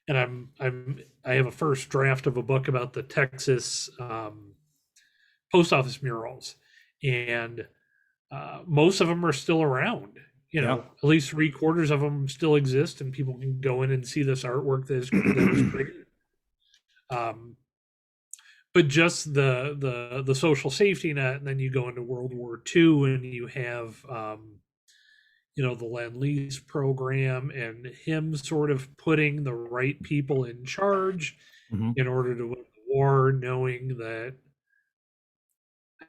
And I have a first draft of a book about the Texas post office murals, and most of them are still around. Yeah. At least 3/4 of them still exist, and people can go in and see this artwork that was created. But just the social safety net, and then you go into World War II, and you have the Lend-Lease program, and him sort of putting the right people in charge Mhm. in order to win the war, knowing that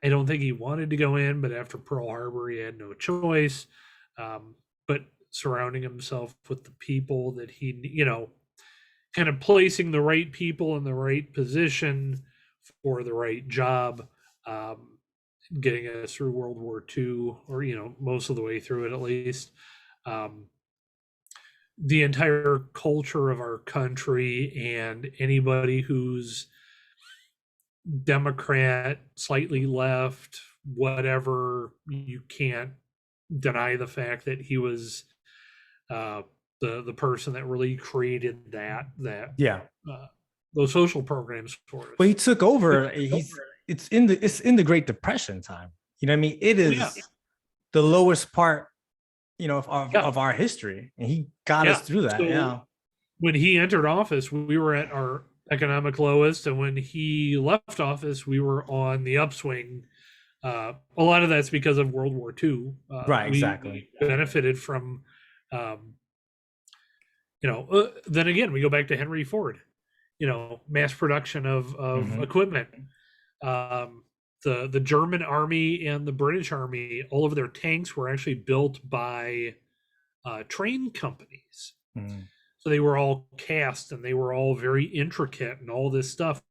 I don't think he wanted to go in, but after Pearl Harbor, he had no choice. But surrounding himself with the people that he, kind of placing the right people in the right position for the right job, getting us through World War II, or most of the way through it at least. The entire culture of our country, and anybody who's Democrat, slightly left, whatever, you can't deny the fact that he was the person that really created that Yeah. those social programs for us. Well, he took over. It's in the Great Depression time. You know what I mean? It is the lowest part, of our history, and he got us through that. So when he entered office, we were at our economic lowest, and when he left office, we were on the upswing. A lot of that's because of World War II. Right, exactly. We benefited from, then again, we go back to Henry Ford, mass production of equipment. The German army and the British army, all of their tanks were actually built by train companies. So they were all cast, and they were all very intricate and all this stuff.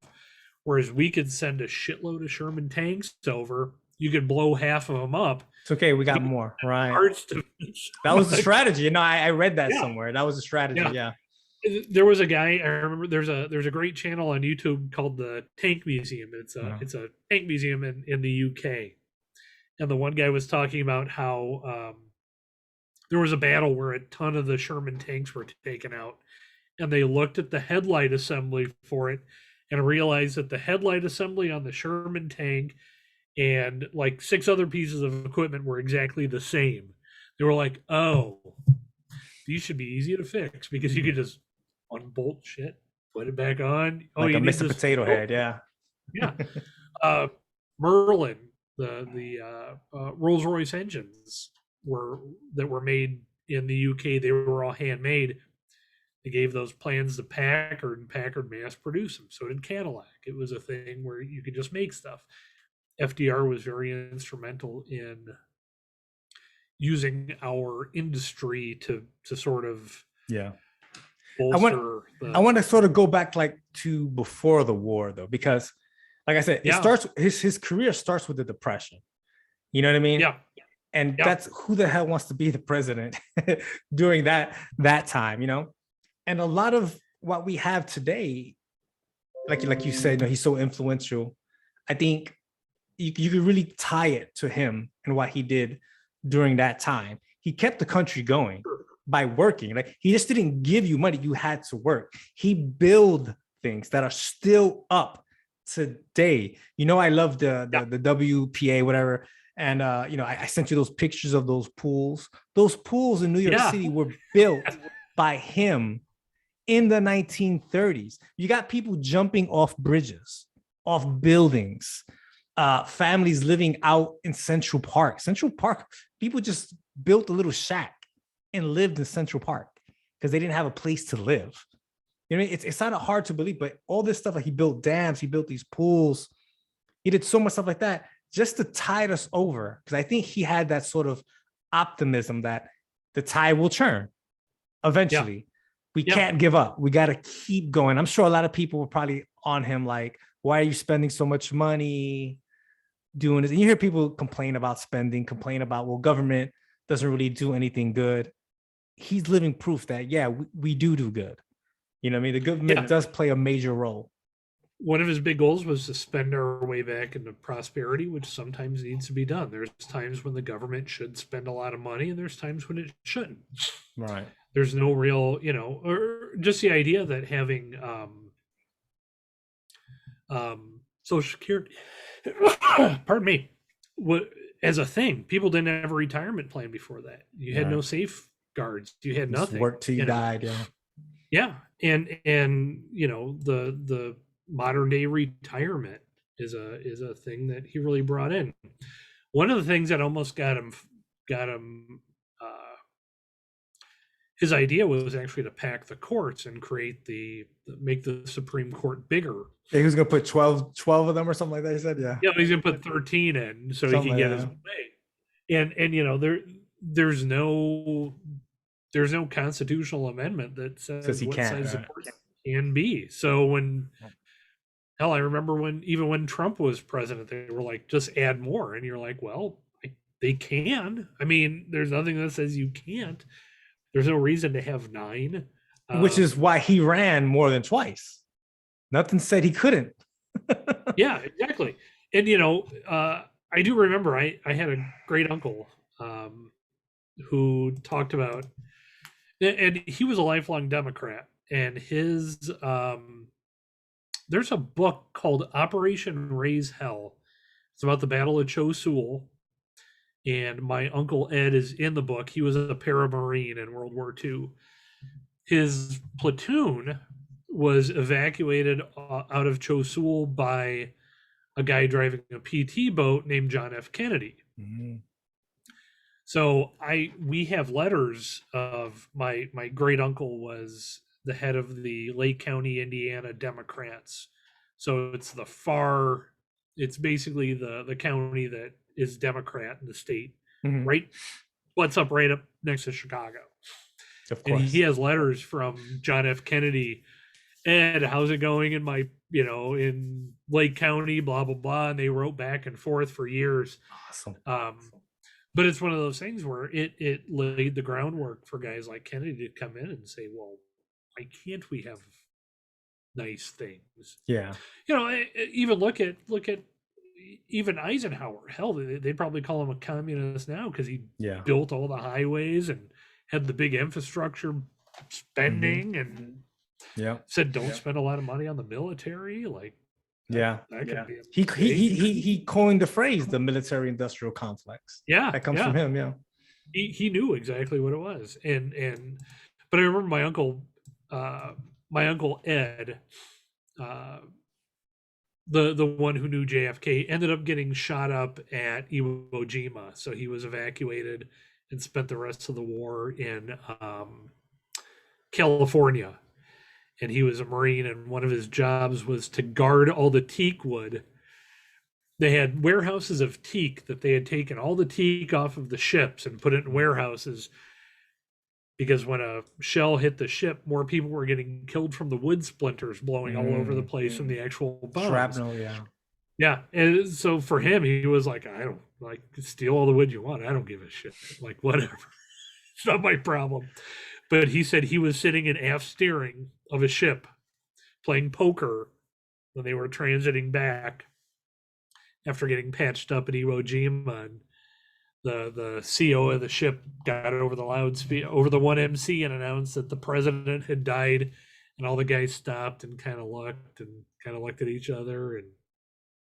Whereas we could send a shitload of Sherman tanks over, you could blow half of them up. It's okay. We got more, right? That was the strategy. I read that somewhere. That was a strategy. Yeah. There was a guy, I remember there's a great channel on YouTube called the Tank Museum. It's a tank museum in the UK. And the one guy was talking about how there was a battle where a ton of the Sherman tanks were taken out, and they looked at the headlight assembly for it and realized that the headlight assembly on the Sherman tank and like 6 other pieces of equipment were exactly the same. They were like, oh, these should be easy to fix, because you could just unbolt shit, put it back on. Like a Mr. Potato Head, yeah. Yeah. Merlin, the Rolls-Royce engines that were made in the UK, they were all handmade. They gave those plans to Packard, and Packard mass produced them. So did Cadillac. It was a thing where you could just make stuff. FDR was very instrumental in using our industry to sort of bolster. I want to sort of go back to before the war, though, because like I said, it starts his career starts with the Depression. You know what I mean? Yeah. And that's who the hell wants to be the president during that time, And a lot of what we have today, like you said, he's so influential. I think you could really tie it to him and what he did during that time. He kept the country going by working. Like, he just didn't give you money. You had to work. He built things that are still up today. I love the WPA, whatever. And I sent you those pictures of those pools. Those pools in New York Yeah. City were built by him in the 1930s. You got people jumping off bridges, off buildings, families living out in Central Park. Central Park, people just built a little shack and lived in Central Park because they didn't have a place to live. You know, it's not hard to believe, but all this stuff, like he built dams, he built these pools, he did so much stuff like that just to tide us over. Because I think he had that sort of optimism that the tide will turn eventually. Yeah. We can't give up. We got to keep going. I'm sure a lot of people were probably on him like, why are you spending so much money doing this? And you hear people complain about spending, complain about, well, government doesn't really do anything good. He's living proof that, yeah, we do good. You know what I mean? The government does play a major role. One of his big goals was to spend our way back into prosperity, which sometimes needs to be done. There's times when the government should spend a lot of money, and there's times when it shouldn't. Right. There's no real, or just the idea that having Social Security, pardon me, as a thing, people didn't have a retirement plan before that. You had no safeguards. You had nothing. Work till you died. Yeah. Yeah, and the modern day retirement is a thing that he really brought in. One of the things that almost got him his idea was actually to pack the courts and make the Supreme Court bigger. Yeah, he was gonna put 12 of them or something like that. He said, yeah. Yeah, he's gonna put 13 in so something he can get his way. And there's no constitutional amendment that says what size the court can be. So I remember when Trump was president, they were like, just add more. And you're like, well, they can. I mean, there's nothing that says you can't. There's no reason to have 9. Which is why he ran more than twice. Nothing said he couldn't. Yeah, exactly. And, I do remember I had a great uncle who talked about, and he was a lifelong Democrat, and his there's a book called Operation Raise Hell. It's about the Battle of Chosul, and my uncle Ed is in the book. He was a paramarine in World War II. His platoon was evacuated out of Chosul by a guy driving a PT boat named John F. Kennedy. Mm-hmm. So we have letters of my great uncle was the head of the Lake County, Indiana Democrats. So it's basically the county that is Democrat in the state, mm-hmm. right? What's up right up next to Chicago. Of course. And he has letters from John F. Kennedy. Ed, how's it going in Lake County, blah, blah, blah. And they wrote back and forth for years. Awesome. But it's one of those things where it laid the groundwork for guys like Kennedy to come in and say, well, why can't we have nice things? Yeah. Even look at even Eisenhower. Hell, they'd probably call him a communist now because he built all the highways and had the big infrastructure spending, mm-hmm. and said don't spend a lot of money on the military. Like, he coined the phrase the military-industrial complex. Yeah, that comes from him. Yeah, he knew exactly what it was, but I remember my uncle Ed, the one who knew JFK, ended up getting shot up at Iwo Jima, so he was evacuated and spent the rest of the war in California. And he was a Marine, and one of his jobs was to guard all the teak wood. They had warehouses of teak that they had taken all the teak off of the ships and put it in warehouses because when a shell hit the ship, more people were getting killed from the wood splinters blowing all over the place from the actual bombs. Shrapnel, yeah. Yeah, and so for him, he was like, I don't, like, steal all the wood you want. I don't give a shit. Like, whatever. It's not my problem. But he said he was sitting in aft steering of a ship playing poker when they were transiting back after getting patched up at Iwo Jima. And the CO of the ship got over the loudspeaker, over the 1MC, and announced that the president had died. And all the guys stopped and kind of looked at each other. And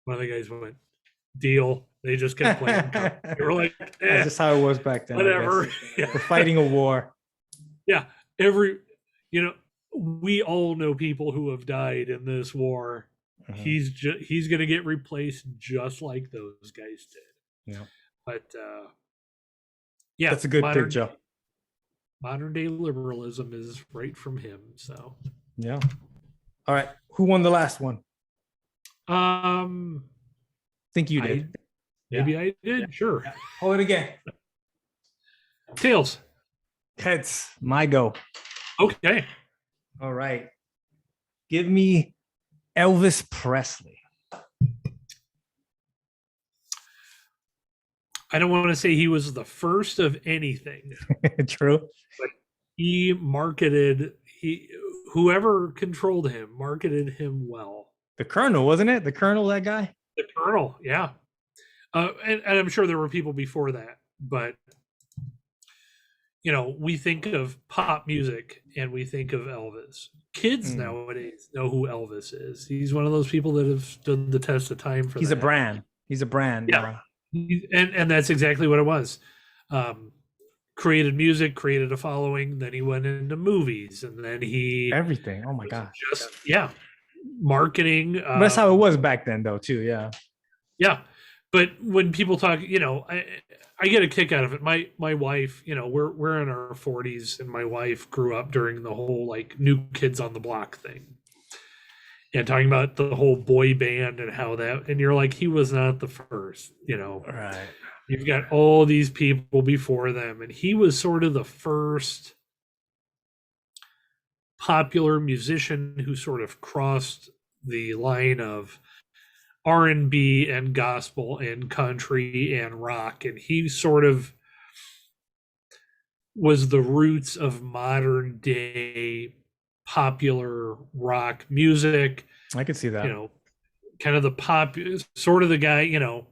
one of the guys went, deal. They just kept playing Kirk. They were like, That's just how it was back then. whatever. We're fighting a war. Yeah. You know, we all know people who have died in this war. He's going to get replaced just like those guys did. Yeah. But yeah, that's a good pick, Joe. Modern day liberalism is right from him. So yeah. All right. Who won the last one? Think you did. Maybe I did. Sure. Hold it again. Tails. Heads. My go. Okay. All right. Give me Elvis Presley. I don't want to say he was the first of anything. True. But he marketed, whoever controlled him marketed him well. The Colonel, wasn't it? The Colonel, that guy? The Colonel, yeah. And I'm sure there were people before that, but you know, we think of pop music and we think of Elvis. Kids nowadays know who Elvis is. He's one of those people that have stood the test of time for He's that. a brand. He's a brand. Yeah. And that's exactly what it was. Created music, created a following, then he went into movies, and then he everything. Oh my god. Just marketing. That's how it was back then though, too. Yeah. Yeah. But when people talk, you know, I get a kick out of it. My wife, you know, we're in our 40s, and my wife grew up during the whole like New Kids on the Block thing. And talking about the whole boy band and how that, and you're like, he was not the first, you know. Right. You've got all these people before them, and he was sort of the first popular musician who sort of crossed the line of R&B and gospel and country and rock, and he sort of was the roots of modern day popular rock music. I could see that. You know, kind of the pop, sort of the guy, you know,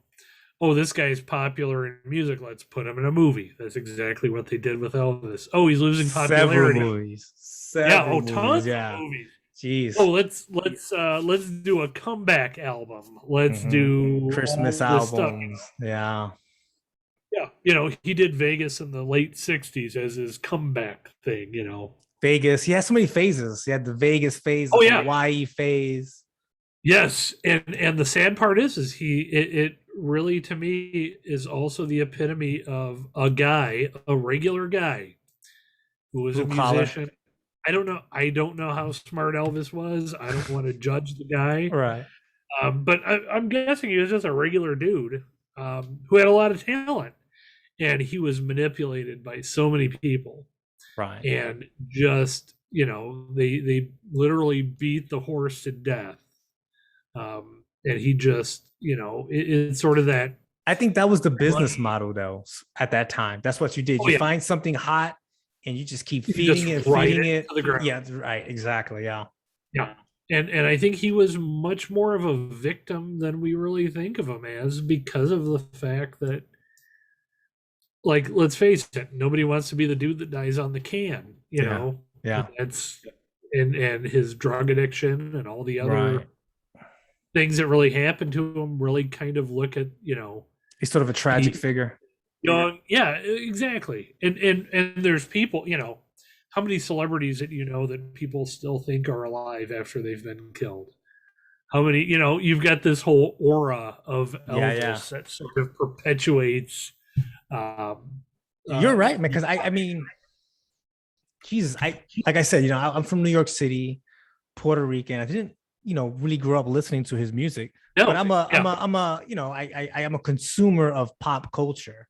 oh, this guy's popular in music, let's put him in a movie. That's exactly what they did with Elvis. Oh, he's losing popularity. Several movies. Tons of movies. Jeez. Oh, let's do a comeback album. Let's do Christmas albums. Yeah. Yeah. You know, he did Vegas in the late 60s as his comeback thing, you know. Vegas. He had so many phases. He had the Vegas phase, the Hawaii phase. Yes. And the sad part is it really, to me, is also the epitome of a regular guy who was a musician. I don't know how smart Elvis was. I don't want to judge the guy. Right. But I'm guessing he was just a regular dude who had a lot of talent, and he was manipulated by so many people. Right. And just, you know, they literally beat the horse to death. And he just, you know, it's sort of that. I think that was the business model though at that time. That's what you did. You find something hot and you just keep feeding it to the ground. Yeah, right. Exactly. Yeah. Yeah. And I think he was much more of a victim than we really think of him as, because of the fact that, like, let's face it, nobody wants to be the dude that dies on the can, you know? Yeah. That's and his drug addiction and all the other things that really happened to him really kind of look at, you know, he's sort of a tragic figure. Young, yeah, exactly. And there's people, you know, how many celebrities that you know that people still think are alive after they've been killed? How many, you know, you've got this whole aura of Elvis that sort of perpetuates. You're right, man. Because I mean, Jesus, like I said, you know, I'm from New York City, Puerto Rican. I didn't, you know, really grow up listening to his music, but I'm a, you know, I am a consumer of pop culture.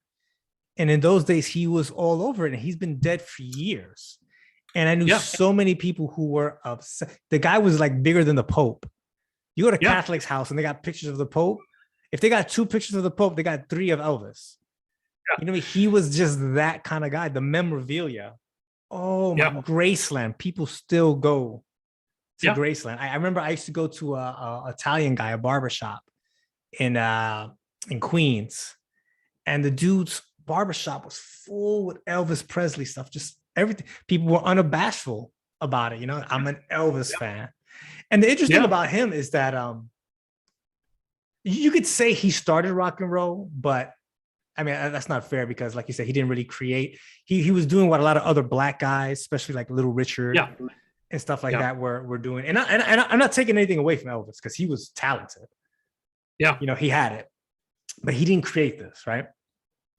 And in those days, he was all over it, and he's been dead for years. And I knew so many people who were upset. The guy was like bigger than the Pope. You go to Catholic's house and they got pictures of the Pope. If they got 2 pictures of the Pope, they got 3 of Elvis. You know, he was just that kind of guy. The memorabilia. Oh, my Graceland. People still go to Graceland. I remember I used to go to a Italian guy, a barbershop in Queens, and the dude's barbershop was full with Elvis Presley stuff. Just everything. People were unabashful about it. You know, I'm an Elvis fan. And the interesting about him is that you could say he started rock and roll, but I mean that's not fair because, like you said, he didn't really create. He was doing what a lot of other black guys, especially like Little Richard Yeah, and stuff like yeah, that, were doing. And I'm not taking anything away from Elvis because he was talented. yeah. You know, he had it, but he didn't create this, right?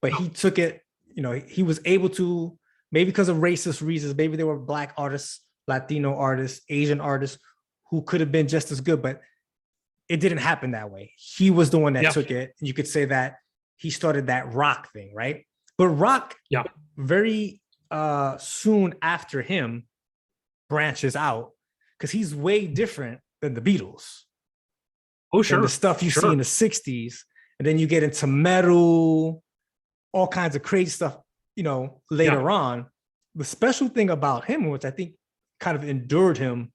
But No. he took it. You know, he was able to, maybe because of racist reasons. Maybe there were black artists, Latino artists, Asian artists who could have been just as good, but it didn't happen that way. He was the one that Yeah, took it. You could say that he started that rock thing, right? But rock yeah. very soon after him branches out because he's way different than the Beatles, Oh, than the sure, stuff you see in sure. the 60s. And then you get into metal, all kinds of crazy stuff, you know, Yeah, later on. The special thing about him, which I think kind of endured him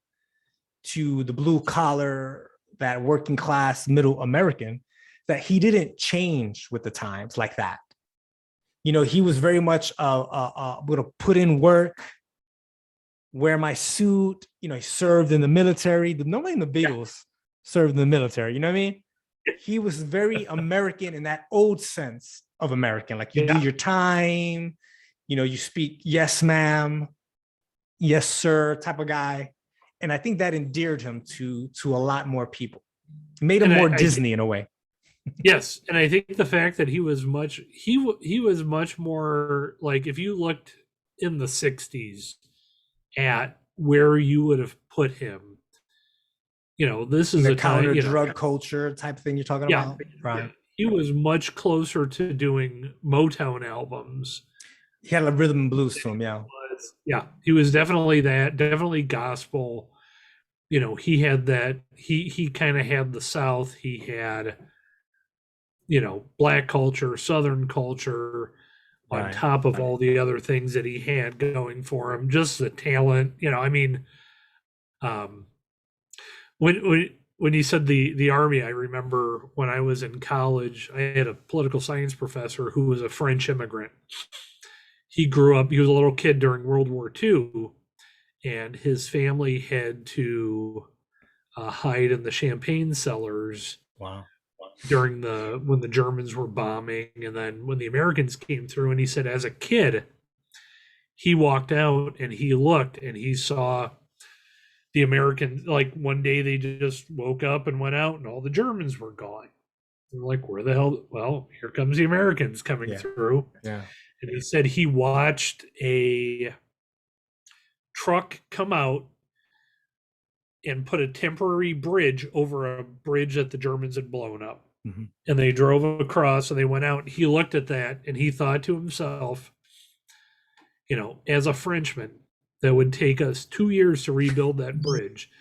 to the blue collar, that working class middle American, that he didn't change with the times like that. You know, he was very much going to put in work, wear my suit. You know, he served in the military. Nobody in the yeah, Beatles served in the military. You know what I mean? He was very American in that old sense of American. Like you do yeah. your time, you know, you speak yes, ma'am, yes, sir, type of guy. And I think that endeared him to a lot more people. Made him And more I think Disney in a way. yes, and I think the fact that he was much more like if you looked in the '60s at where you would have put him, this In is the a time, counter drug culture type thing you're talking yeah, about, yeah, right? he was much closer to doing Motown albums. He had a rhythm and blues to him, yeah. Yeah, he was definitely that, definitely gospel. He had that. He kind of had the South. He had black culture, Southern culture, on Right. top of all the other things that he had going for him. Just the talent. I mean, um, when you said the army, I remember when I was in college, I had a political science professor who was a French immigrant. He grew up. He was a little kid during World War II, and his family had to hide in the champagne cellars Wow. during the when the Germans were bombing, and then when the Americans came through. And he said, as a kid, he walked out and he looked and he saw the Americans. Like one day, they just woke up and went out, and all the Germans were gone. And like, where the hell? Well, here comes the Americans coming Yeah. through. Yeah. And he said he watched a truck come out and put a temporary bridge over a bridge that the Germans had blown up. Mm-hmm. And they drove across and they went out. He looked at that and he thought to himself, as a Frenchman, that would take us 2 years to rebuild that bridge.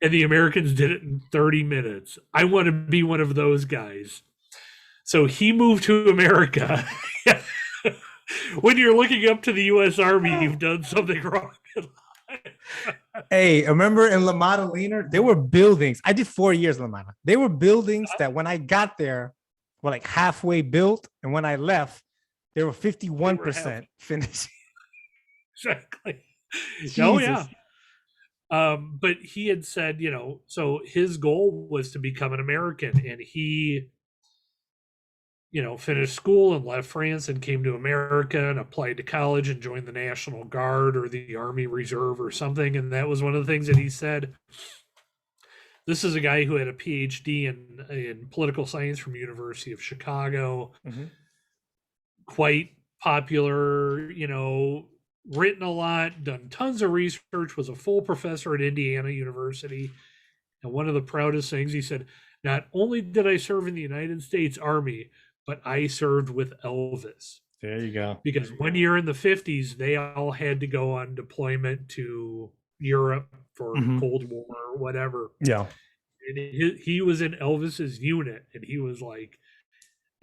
And the Americans did it in 30 minutes. I want to be one of those guys. So he moved to America. When you're looking up to the U.S. Army, you've done something wrong. Hey, remember in La Maddalena, there were buildings. I did 4 years in La Maddalena. There were buildings that when I got there were like halfway built. And when I left, they were 51% finished. Exactly. Jesus. Oh, yeah. But he had said, so his goal was to become an American, and he, finished school and left France and came to America and applied to college and joined the National Guard or the Army Reserve or something. And that was one of the things that he said. This is a guy who had a PhD in political science from University of Chicago, quite popular, written a lot, done tons of research, was a full professor at Indiana University. And one of the proudest things he said, not only did I serve in the United States Army, but I served with Elvis. There you go. Because one year in the 50s, they all had to go on deployment to Europe for Cold War or whatever. Yeah. And he was in Elvis's unit, and he was like,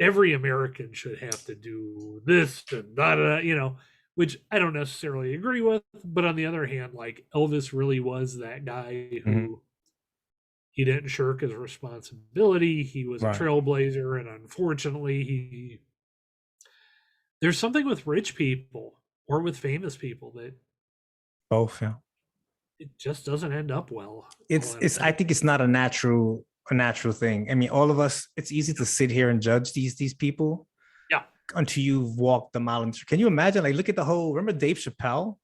every American should have to do this and that, which I don't necessarily agree with. But on the other hand, like Elvis really was that guy who he didn't shirk his responsibility. He was a trailblazer. And unfortunately, there's something with rich people or with famous people that both, yeah, it just doesn't end up well. I think it's not a natural a natural thing. I mean, all of us, it's easy to sit here and judge these people Yeah. until you've walked the mile. Can you imagine? Like, look at the whole. Remember Dave Chappelle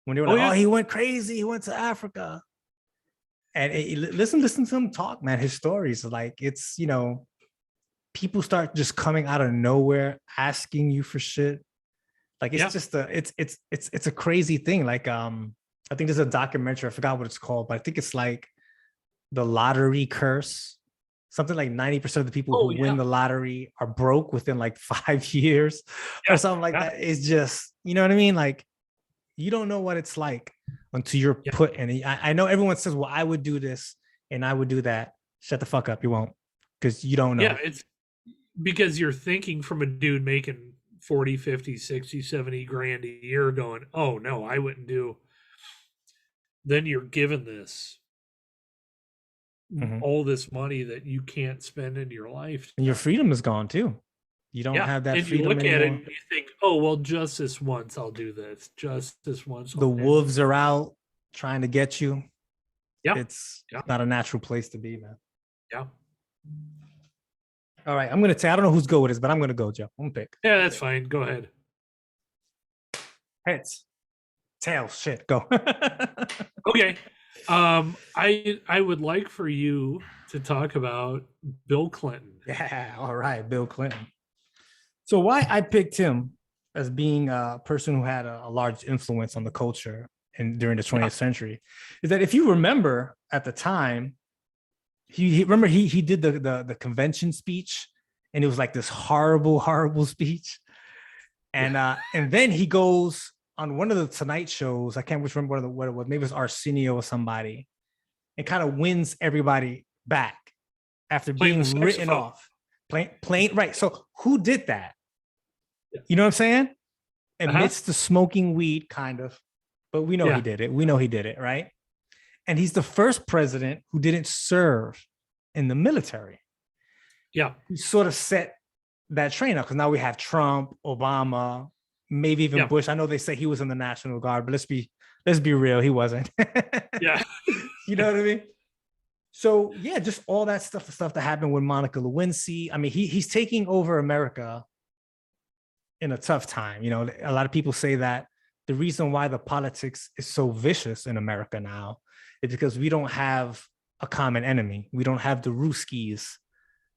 when they were Oh like, yeah. "Oh, he went crazy. He went to Africa." And listen to him talk, man. His stories, like it's people start just coming out of nowhere, asking you for shit. Like it's Yeah. just it's a crazy thing. Like I think there's a documentary. I forgot what it's called, but I think it's like the lottery curse. Something like 90% of the people Oh who win yeah. the lottery are broke within like 5 years or Yeah. something like Yeah. that. It's just, you know what I mean? Like you don't know what it's like until you're Yeah. put in it. I know everyone says, well, I would do this and I would do that. Shut the fuck up. You won't because you don't Yeah. know. It's because you're thinking from a dude making 40, 50, 60, 70 grand a year going, oh no, I wouldn't do. Then you're given this Mhm. all this money that you can't spend in your And your lifetime. freedom is gone too. You don't Yeah. have that And you freedom look at it anymore. and you think, oh, well, just this once I'll do this. Just this once. The And wolves are out trying to get you. yeah. It's Yeah. not a natural place to be, man. Yeah. All right, I'm gonna say I don't know whose go it is, but I'm gonna go, Joe. I'm gonna pick Yeah, that's fine. Go ahead. heads, tails. Shit, go. Okay. I would like for you to talk about Bill Clinton. Yeah, all right, Bill Clinton. So why I picked him as being a person who had a large influence on the culture and during the Yeah. 20th century is that if you remember at the time, he did the convention speech, and it was like this horrible speech, and then he goes on one of the Tonight shows. I can't remember what it was. Maybe it was Arsenio or somebody, and kind of wins everybody back after Playing the being written saxophone. off. Plain right. So who did that? Yeah. You know what I'm saying? Uh-huh. Amidst the smoking weed, kind of. But we know Yeah. he did it. We know he did it, right? And he's the first president who didn't serve in the military. Yeah. He sort of set that train up because now we have Trump, Obama, maybe even Yeah. Bush. I know they say he was in the National Guard, but let's be real, he wasn't. Yeah. You know what I mean? So yeah, just all that stuff, the stuff that happened with Monica Lewinsky. I mean, he's taking over America in a tough time. You know, a lot of people say that the reason why the politics is so vicious in America now is because we don't have a common enemy. We don't have the Ruskies,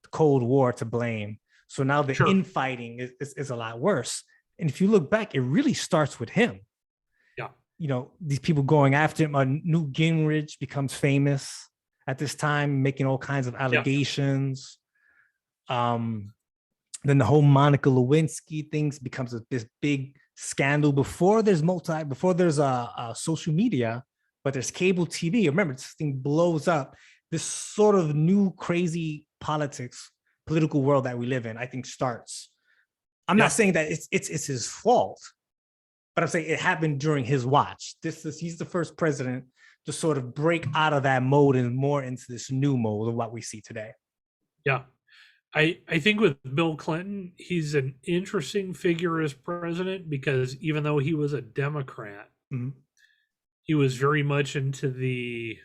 the Cold War to blame. So now the Sure. infighting is a lot worse. And if you look back, it really starts with him. Yeah. You know, these people going after him. Newt Gingrich becomes famous at this time, making all kinds of allegations. Then the whole Monica Lewinsky things becomes this big scandal before there's a social media, but there's cable TV. Remember, this thing blows up. This sort of new crazy political world that we live in, I think starts. I'm not saying that it's his fault, but I'm saying it happened during his watch. He's the first president to sort of break out of that mode and more into this new mode of what we see today. Yeah. I think with Bill Clinton, he's an interesting figure as president because even though he was a Democrat, he was very much into the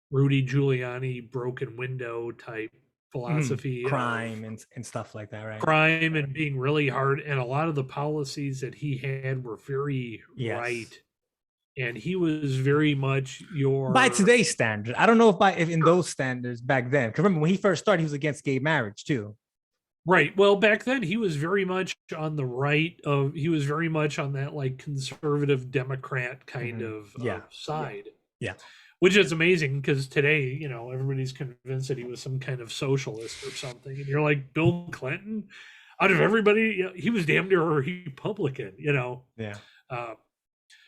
Rudy Giuliani broken window type philosophy, crime and stuff like that, right? Crime and being really hard, and a lot of the policies that he had were very right. And he was very much by today's standards. I don't know if in those standards back then. Because remember when he first started, he was against gay marriage too. Right. Well, back then he was very much on the right of. He was very much on that like conservative Democrat kind of side. Yeah. Which is amazing because today, you know, everybody's convinced that he was some kind of socialist or something, and you're like, Bill Clinton, out of everybody, he was damn near a Republican, you know. Yeah.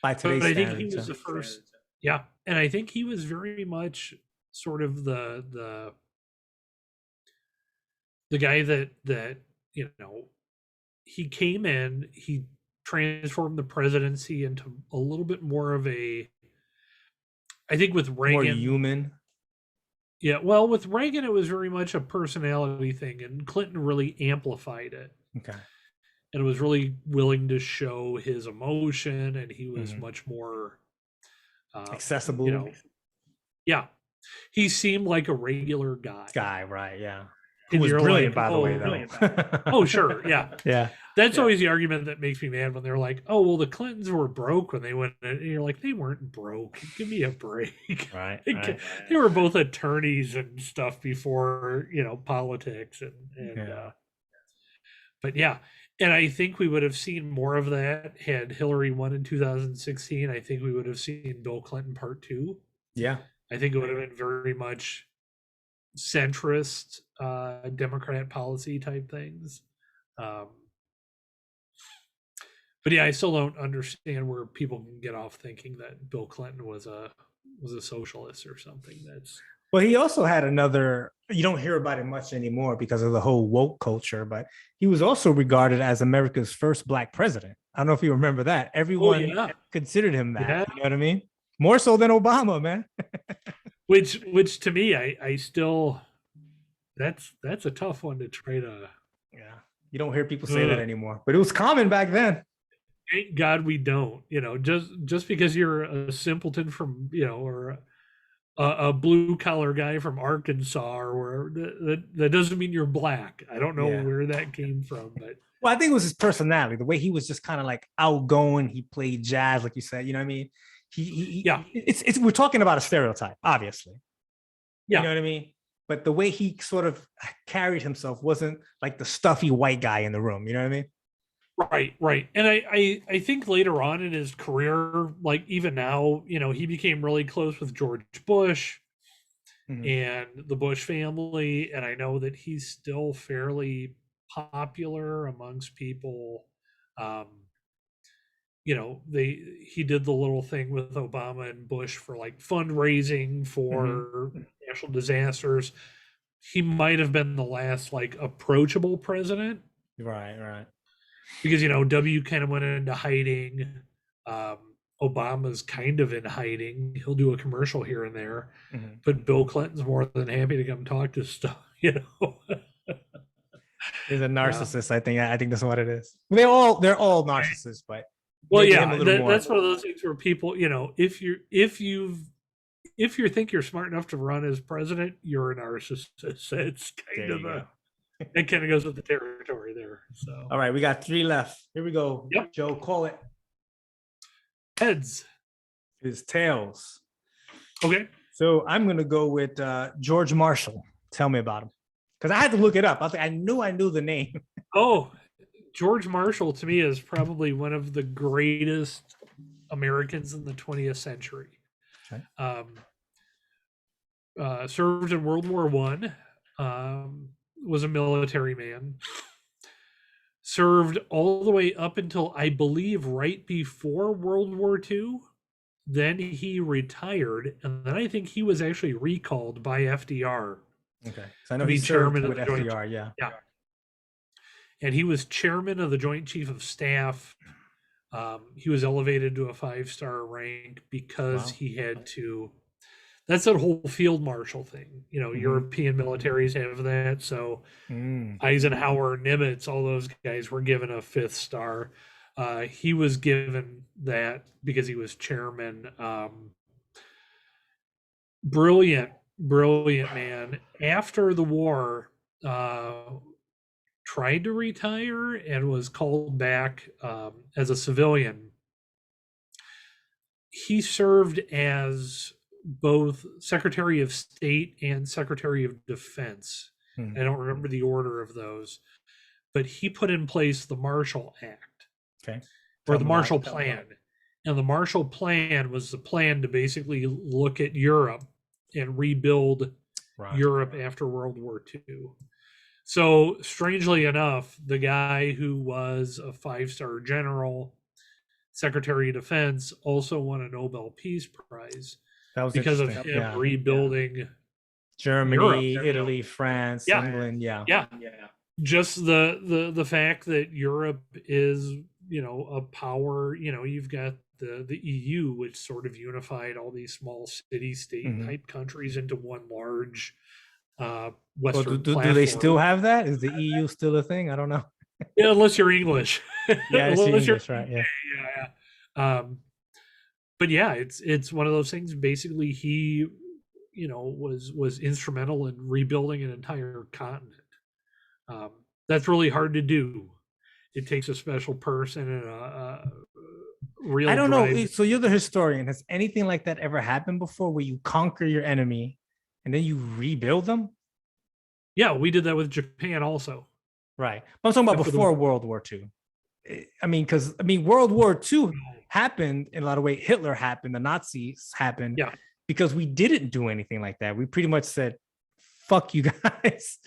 By today's standards, I think he was the first. Yeah, and I think he was very much sort of the guy that you know, he came in, he transformed the presidency into a little bit more of a. I think with Reagan, more human. Yeah, well, with Reagan, it was very much a personality thing, and Clinton really amplified it. Okay. And was really willing to show his emotion, and he was much more accessible. You know, yeah. he seemed like a regular guy. Guy, right? Yeah. Who And was you're brilliant, like, by the way, though. oh, sure, yeah. Yeah. That's always the argument that makes me mad when they're like, "Oh, well, the Clintons were broke when they went." And you're like, "They weren't broke. Give me a break." Right. Like, Right. they were both attorneys and stuff before politics and Yeah. but yeah, and I think we would have seen more of that had Hillary won in 2016. I think we would have seen Bill Clinton part two. Yeah. I think it would have been very much centrist Democrat policy type things. Um, but yeah, I still don't understand where people can get off thinking that Bill Clinton was a socialist or something. That's Well, he also had another, you don't hear about it much anymore because of the whole woke culture, but he was also regarded as America's first Black president. I don't know if you remember that. Everyone considered him that. Yeah. You know what I mean? More so than Obama, man. which to me, I still, that's a tough one to try to. Yeah. You don't hear people say that anymore, but it was common back then. Thank God we don't. Just because you're a simpleton from or a blue collar guy from Arkansas or where that doesn't mean you're Black. I don't know where that came from, but well, I think it was his personality, the way he was just kind of like outgoing. He played jazz, like you said. You know what I mean? It's we're talking about a stereotype, obviously. Yeah. You know what I mean? But the way he sort of carried himself wasn't like the stuffy white guy in the room. You know what I mean? Right. And I think later on in his career, like even now, he became really close with George Bush and the Bush family. And I know that he's still fairly popular amongst people. He did the little thing with Obama and Bush for like fundraising for national disasters. He might have been the last like approachable president. Right. Because W kind of went into hiding. Obama's kind of in hiding. He'll do a commercial here and there, but Bill Clinton's more than happy to come talk to stuff. He's a narcissist. Yeah. I think that's what it is. They're all narcissists, but that's one of those things where people, if you think you're smart enough to run as president, you're a narcissist. It's kind of it kind of goes with the territory there. So, all right, we got 3 left. Here we go. Yep. Joe, call it. Heads. It's tails. Okay. So I'm gonna go with George Marshall. Tell me about him, because I had to look it up. I knew the name. Oh, George Marshall to me is probably one of the greatest Americans in the 20th century. Okay. Served in World War I. Was a military man, served all the way up until I believe right before World War II. Then he retired, and then I think he was actually recalled by FDR. Okay, so I know he's chairman with FDR. Yeah. And he was chairman of the Joint Chief of Staff. He was elevated to a 5-star rank because he had to. That's that whole field marshal thing. European militaries have that. So Eisenhower, Nimitz, all those guys were given a 5th star. He was given that because he was chairman. Brilliant man. After the war, tried to retire and was called back as a civilian. He served as both Secretary of State and Secretary of Defense. I don't remember the order of those, but he put in place the Marshall Act, or the Marshall Plan. And the Marshall Plan was the plan to basically look at Europe and rebuild Europe after World War II. So strangely enough, the guy who was a 5-star general, Secretary of Defense, also won a Nobel Peace Prize. That was because of him rebuilding Germany, Europe, Italy, France, England. Yeah. Just the fact that Europe is, a power. You've got the EU, which sort of unified all these small city-state type countries into one large Western. Do they still have that? Is the EU still a thing? I don't know. Yeah, unless you're English. Unless English, right? Yeah. But yeah, it's one of those things. Basically, he was instrumental in rebuilding an entire continent. Um, that's really hard to do. It takes a special person and a I real don't know. drive. So you're the historian. Has anything like that ever happened before, where you conquer your enemy and then you rebuild them? Yeah, we did that with Japan also. Right. But I'm talking about Except for before World War II. I mean, because World War II happened in a lot of ways. Hitler happened, the Nazis happened, Yeah. because we didn't do anything like that. We pretty much said, "Fuck you guys."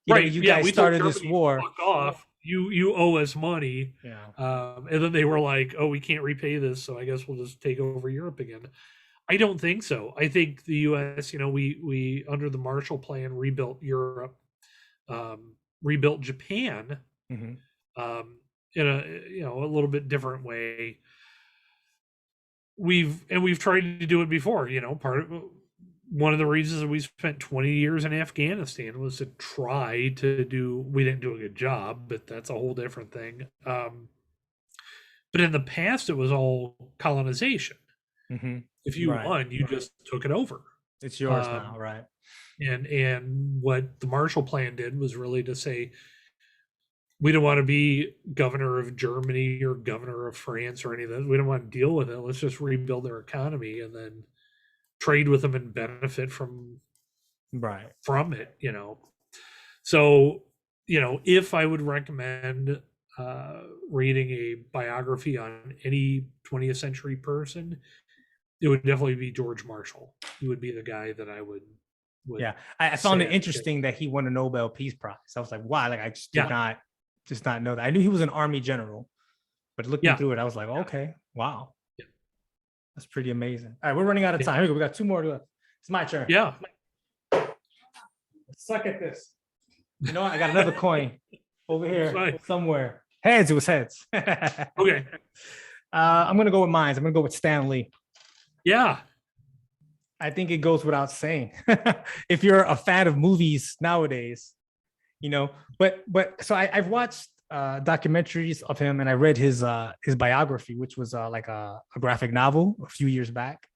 You Yeah, guys we told started this Germany, war. fuck off. You owe us money. Yeah. And then they were like, "Oh, we can't repay this, so I guess we'll just take over Europe again." I don't think so. I think the U.S., we under the Marshall Plan rebuilt Europe, rebuilt Japan, Mhm. in a little bit different way. We've tried to do it before. One of the reasons that we spent 20 years in Afghanistan was to try to do. We didn't do a good job, but that's a whole different thing. But in the past, it was all colonization. Mhm. If you Right. won, you just took it over. It's yours now, right? And what the Marshall Plan did was really to say, we don't want to be governor of Germany or governor of France or any of that. We don't want to deal with it. Let's just rebuild their economy and then trade with them and benefit from Right. it. So, if I would recommend reading a biography on any 20th century person, it would definitely be George Marshall. He would be the guy that I would Yeah, I found it interesting that he won a Nobel Peace Prize. I was like, wow, like I just did not know that. I knew he was an army general, but looking through it, I was like, okay, wow, that's pretty amazing. All right, we're running out of time. Here we go. We got 2 more to go. It's my turn. Yeah. Suck at this. You know what? I got another coin over here Right. somewhere. Heads, it was heads. Okay. I'm gonna go with mine. I'm gonna go with Stan Lee. Yeah. I think it goes without saying. If you're a fan of movies nowadays, but so I've watched documentaries of him, and I read his biography, which was like a graphic novel a few years back.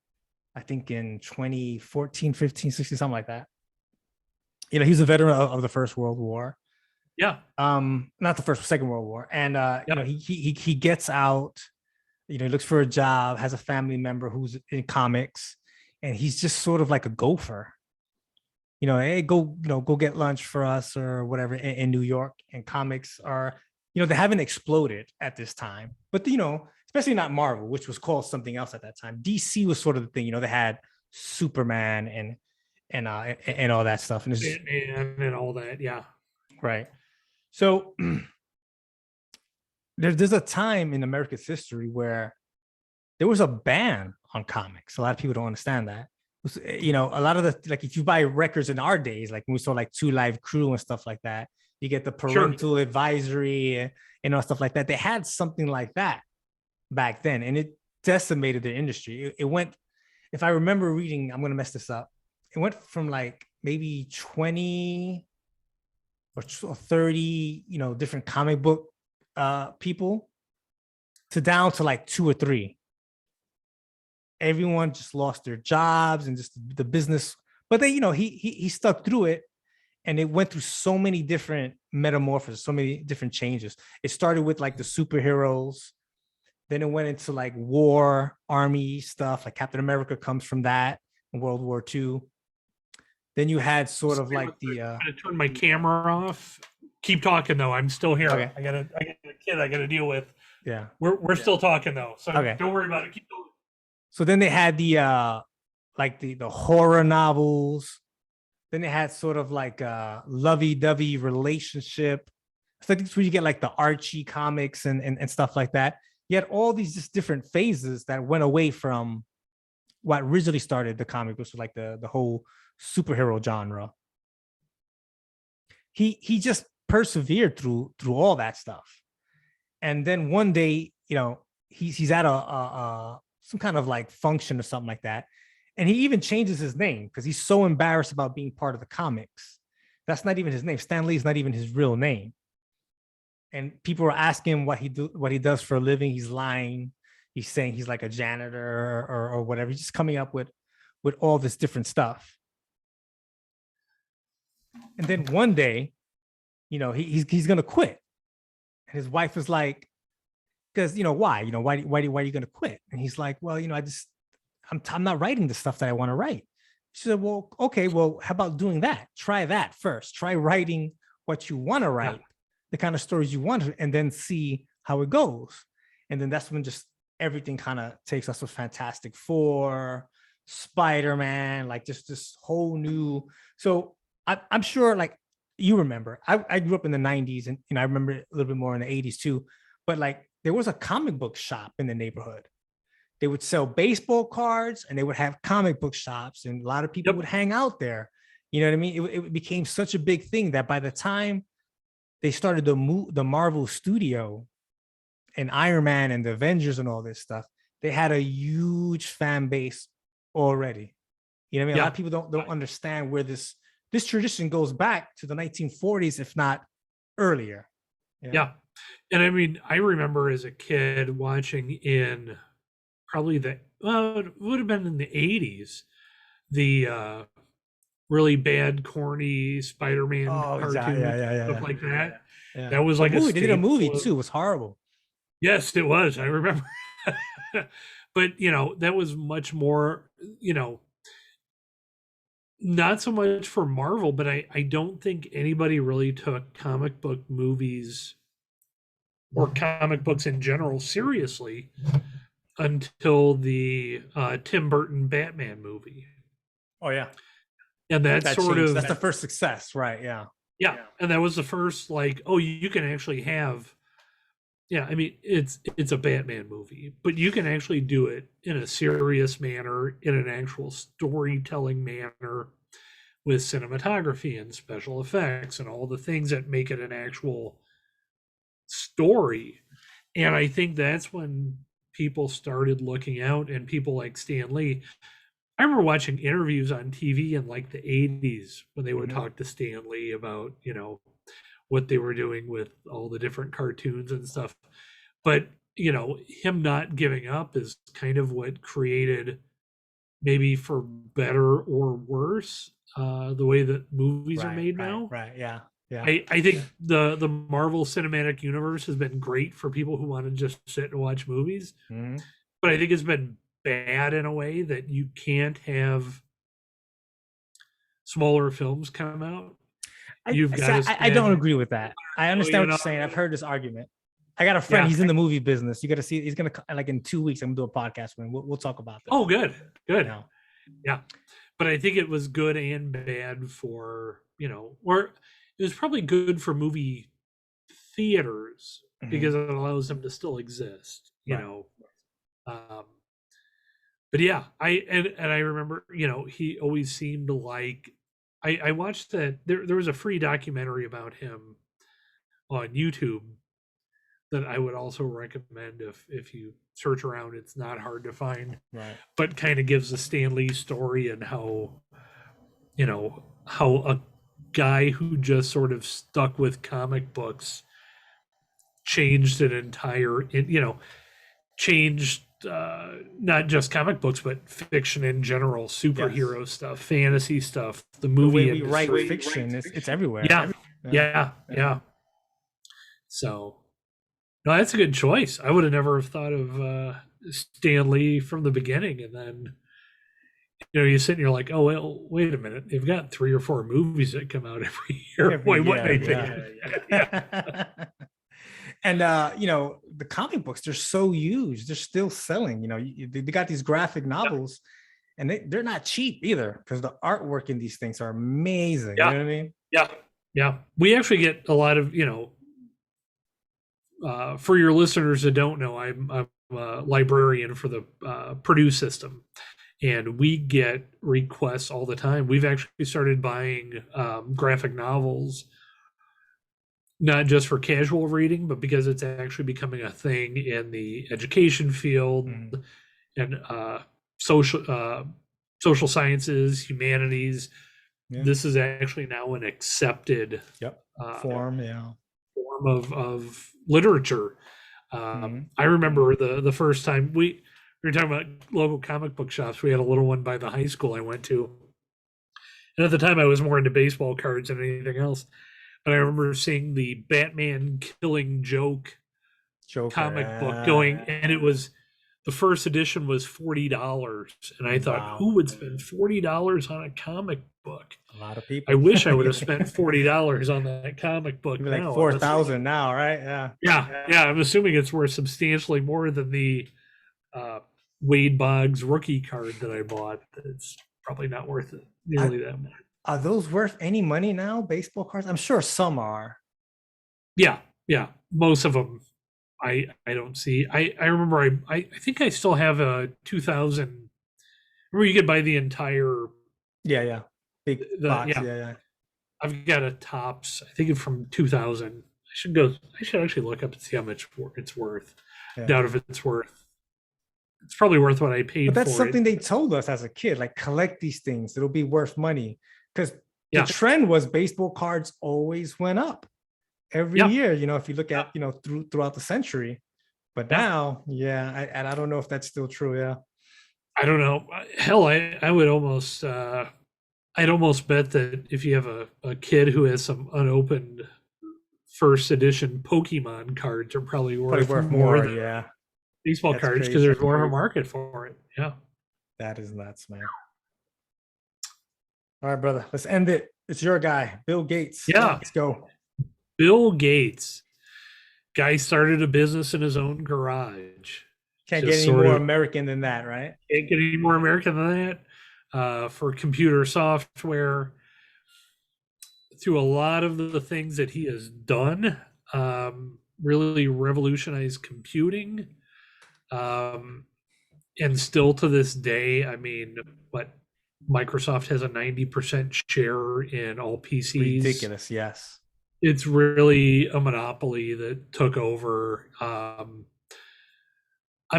I think in 2014, 15, 16, something like that. He's a veteran of the First World War. Yeah. Not the First, Second World War. And he gets out, he looks for a job, has a family member who's in comics, and he's just sort of like a gopher. Hey, go get lunch for us or whatever in New York. And comics are, they haven't exploded at this time, but especially not Marvel, which was called something else at that time. DC was sort of the thing. They had Superman and all that stuff, and and all that. Yeah. Right. So there's a time in America's history where there was a ban on comics. A lot of people don't understand that. A lot of the, if you buy records in our days, like when we saw like 2 Live Crew and stuff like that, you get the parental advisory and stuff like that. They had something like that back then, and it decimated the industry. It went, if I remember reading, I'm going to mess this up. It went from like maybe 20 or 30, different comic book people to down to like 2 or 3. Everyone just lost their jobs and just the business, but they, he stuck through it, and it went through so many different metamorphoses, so many different changes. It started with like the superheroes, then it went into like war, army stuff, like Captain America comes from that in World War II. Then you had sort of like the. I'm gonna turn my camera off. Keep talking though. I'm still here. Okay. I got a kid I got to deal with. Yeah. We're still talking though, so okay. Don't worry about it. Keep going. So then they had the like the horror novels. Then they had sort of like a lovey-dovey relationship. So that's where you get like the Archie comics and stuff like that. You had all these just different phases that went away from what originally started the comic, which was like the whole superhero genre. He just persevered through all that stuff, and then one day, he's at a some kind of like function or something like that, and he even changes his name because he's so embarrassed about being part of the comics. That's not even his name. Stan Lee is not even his real name. And people are asking him what he does for a living. He's lying. He's saying he's like a janitor or whatever. He's just coming up with all this different stuff. And then one day, he's gonna quit. And his wife was like, because why? Why are you gonna quit? And he's like, well, I'm not writing the stuff that I want to write. She said, well, okay, well, how about doing that? Try that first. Try writing what you want to write, the kind of stories you want to, and then see how it goes. And then that's when just everything kind of takes us with Fantastic Four, Spider-Man, like just this whole new. So I'm sure, like you remember, I grew up in the 90s, and I remember a little bit more in the 80s too. But like there was a comic book shop in the neighborhood. They would sell baseball cards, and they would have comic book shops, and a lot of people would hang out there. You know what I mean? It became such a big thing that by the time they started the Marvel studio and Iron Man and the Avengers and all this stuff, they had a huge fan base already. You know what I mean? A lot of people don't understand where this tradition goes back to the 1940s, if not earlier. Yeah. And I mean, I remember as a kid watching in probably it would have been in the 80s, the really bad, corny Spider-Man cartoon, stuff like that. Yeah. That was like movie. They did a movie too. It was horrible. Yes, it was. I remember. But that was much more, not so much for Marvel, but I don't think anybody really took comic book movies or comic books in general seriously until the Tim Burton Batman movie. Oh yeah. And that's the first success, right? Yeah. And that was the first, like, oh, you can actually have, I mean, it's a Batman movie, but you can actually do it in a serious manner, in an actual storytelling manner, with cinematography and special effects and all the things that make it an actual story. And I think that's when people started looking out, and people like Stan Lee. I remember watching interviews on TV in like the 80s when they would talk to Stan Lee about, what they were doing with all the different cartoons and stuff. But, him not giving up is kind of what created, maybe for better or worse, the way that movies are made now. Right. Yeah. Yeah. I think the Marvel Cinematic Universe has been great for people who want to just sit and watch movies. But I think it's been bad in a way that you can't have smaller films come out. I don't agree with that. I understand what you're saying. I've heard this argument. I got a friend. He's in the movie business. You got to see. He's gonna, like, in 2 weeks. I'm gonna do a podcast with him. We'll talk about that. Oh, good. Yeah. But I think it was good and bad for, or it was probably good for movie theaters because it allows them to still exist. But yeah, I remember, he always seemed like, I watched that there was a free documentary about him on YouTube that I would also recommend if you search around. It's not hard to find, but kind of gives the Stan Lee story and how a guy who just sort of stuck with comic books changed an entire, changed not just comic books, but fiction in general, superhero stuff, fantasy stuff, the movie. The way we write fiction, it's everywhere. Yeah. So, no, that's a good choice. I would have never thought of Stan Lee from the beginning, and then you sit and you're like, oh well, wait a minute, they've got 3 or 4 movies that come out every year. What I think. And the comic books, they're so huge. They're still selling. They got these graphic novels, and they're not cheap either, because the artwork in these things are amazing. You know what I mean? Yeah. We actually get a lot of, for your listeners that don't know, I'm a librarian for the Purdue system, and we get requests all the time. We've actually started buying graphic novels, not just for casual reading, but because it's actually becoming a thing in the education field and social sciences, humanities. This is actually now an accepted form of literature. I remember the first time we were talking about local comic book shops. We had a little one by the high school I went to, And at the time, I was more into baseball cards than anything else. But I remember seeing the Batman Killing Joke Joker. comic book going, and it was the first edition was $40, and I thought, Wow. who would spend $40 on a comic book? A lot of I people. wish I would have spent $40 on that comic book. Maybe like Now, 4,000 now, right? Yeah. yeah. I'm assuming it's worth substantially more than the uh, Wade Boggs rookie card that I bought. It's probably not worth it nearly that much. Are those worth any money now? Baseball cards? I'm sure some are. Yeah. Most of them, I don't see. I remember I think I still have a 2000. Remember, you could buy the entire. Yeah. Big box. Yeah. Yeah. I've got a Tops. I think it's from 2000. I should actually look up and see how much it's worth. Yeah. Doubt if it's worth. It's probably worth what I paid. But that's for something it. they told us as a kid, like collect these things. It'll be worth money. Because Yeah. the trend was baseball cards always went up every Yeah. year, if you look at, throughout the century. But Yeah. now, and I don't know if that's still true. Yeah. I don't know. Hell, I would almost. I'd almost bet that if you have a kid who has some unopened first edition Pokemon cards, are probably worth more than Yeah. baseball That's cards, crazy. because there's more of a market for it. Yeah. That is nuts, man. All right, brother. Let's end it. It's your guy, Bill Gates. Yeah. Let's go. Bill Gates. Guy started a business in his own garage. Can't Just get any sort more of- American than that, right? Can't get any more American than that. For computer software, through a lot of the things that he has done, really revolutionized computing. And still to this day, I mean, Microsoft has a 90% share in all PCs. Ridiculous, yes. It's really a monopoly that took over. I'm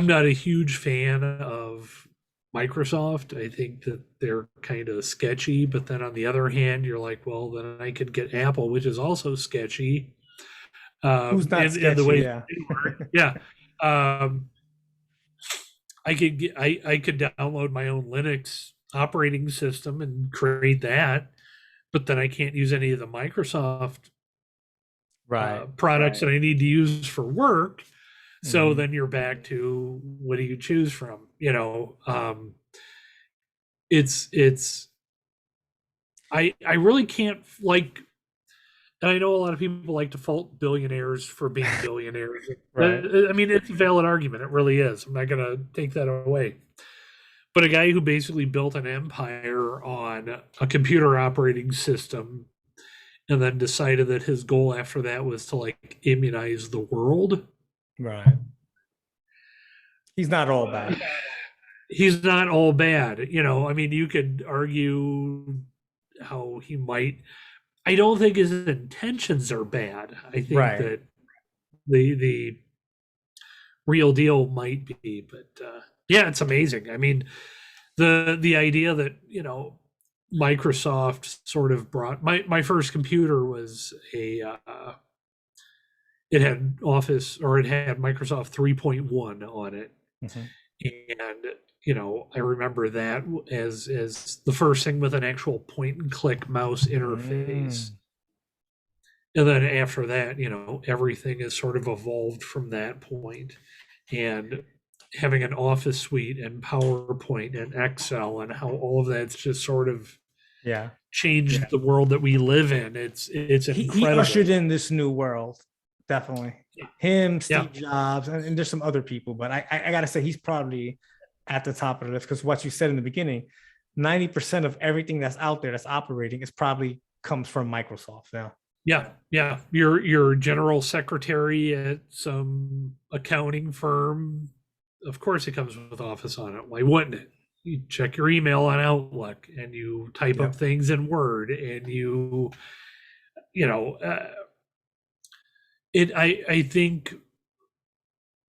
not a huge fan of Microsoft. I think that they're kind of sketchy, but then on the other hand, you're like, well, then I could get Apple, which is also sketchy. Who's not sketchy? The way Yeah. yeah. I could download my own Linux operating system and create that, but then I can't use any of the Microsoft products that I need to use for work. So then you're back to, what do you choose from? I really can't, and I know a lot of people like to fault billionaires for being billionaires. Right. I mean, it's a valid argument. It really is. I'm not going to take that away. But a guy who basically built an empire on a computer operating system and then decided that his goal after that was to immunize the world. Right. He's not all bad. He's not all bad. I mean, you could argue how he might. I don't think his intentions are bad. I think that the real deal might be, but yeah, it's amazing. I mean, the idea that Microsoft sort of brought my first computer was it had Office, or it had Microsoft 3.1 on it. And I remember that as the first thing with an actual point and click mouse interface. And then after that, everything has sort of evolved from that point. And having an Office suite and PowerPoint and Excel and how all of that's just sort of changed the world that we live in. It's incredible. He ushered in this new world. Definitely. Him, Steve Jobs, and there's some other people, but I gotta say he's probably at the top of the list, because what you said in the beginning, 90% of everything that's out there that's operating is probably comes from Microsoft now. Yeah. Your general secretary at some accounting firm, of course it comes with Office on it. Why wouldn't it? You check your email on Outlook and you type up things in Word, and I think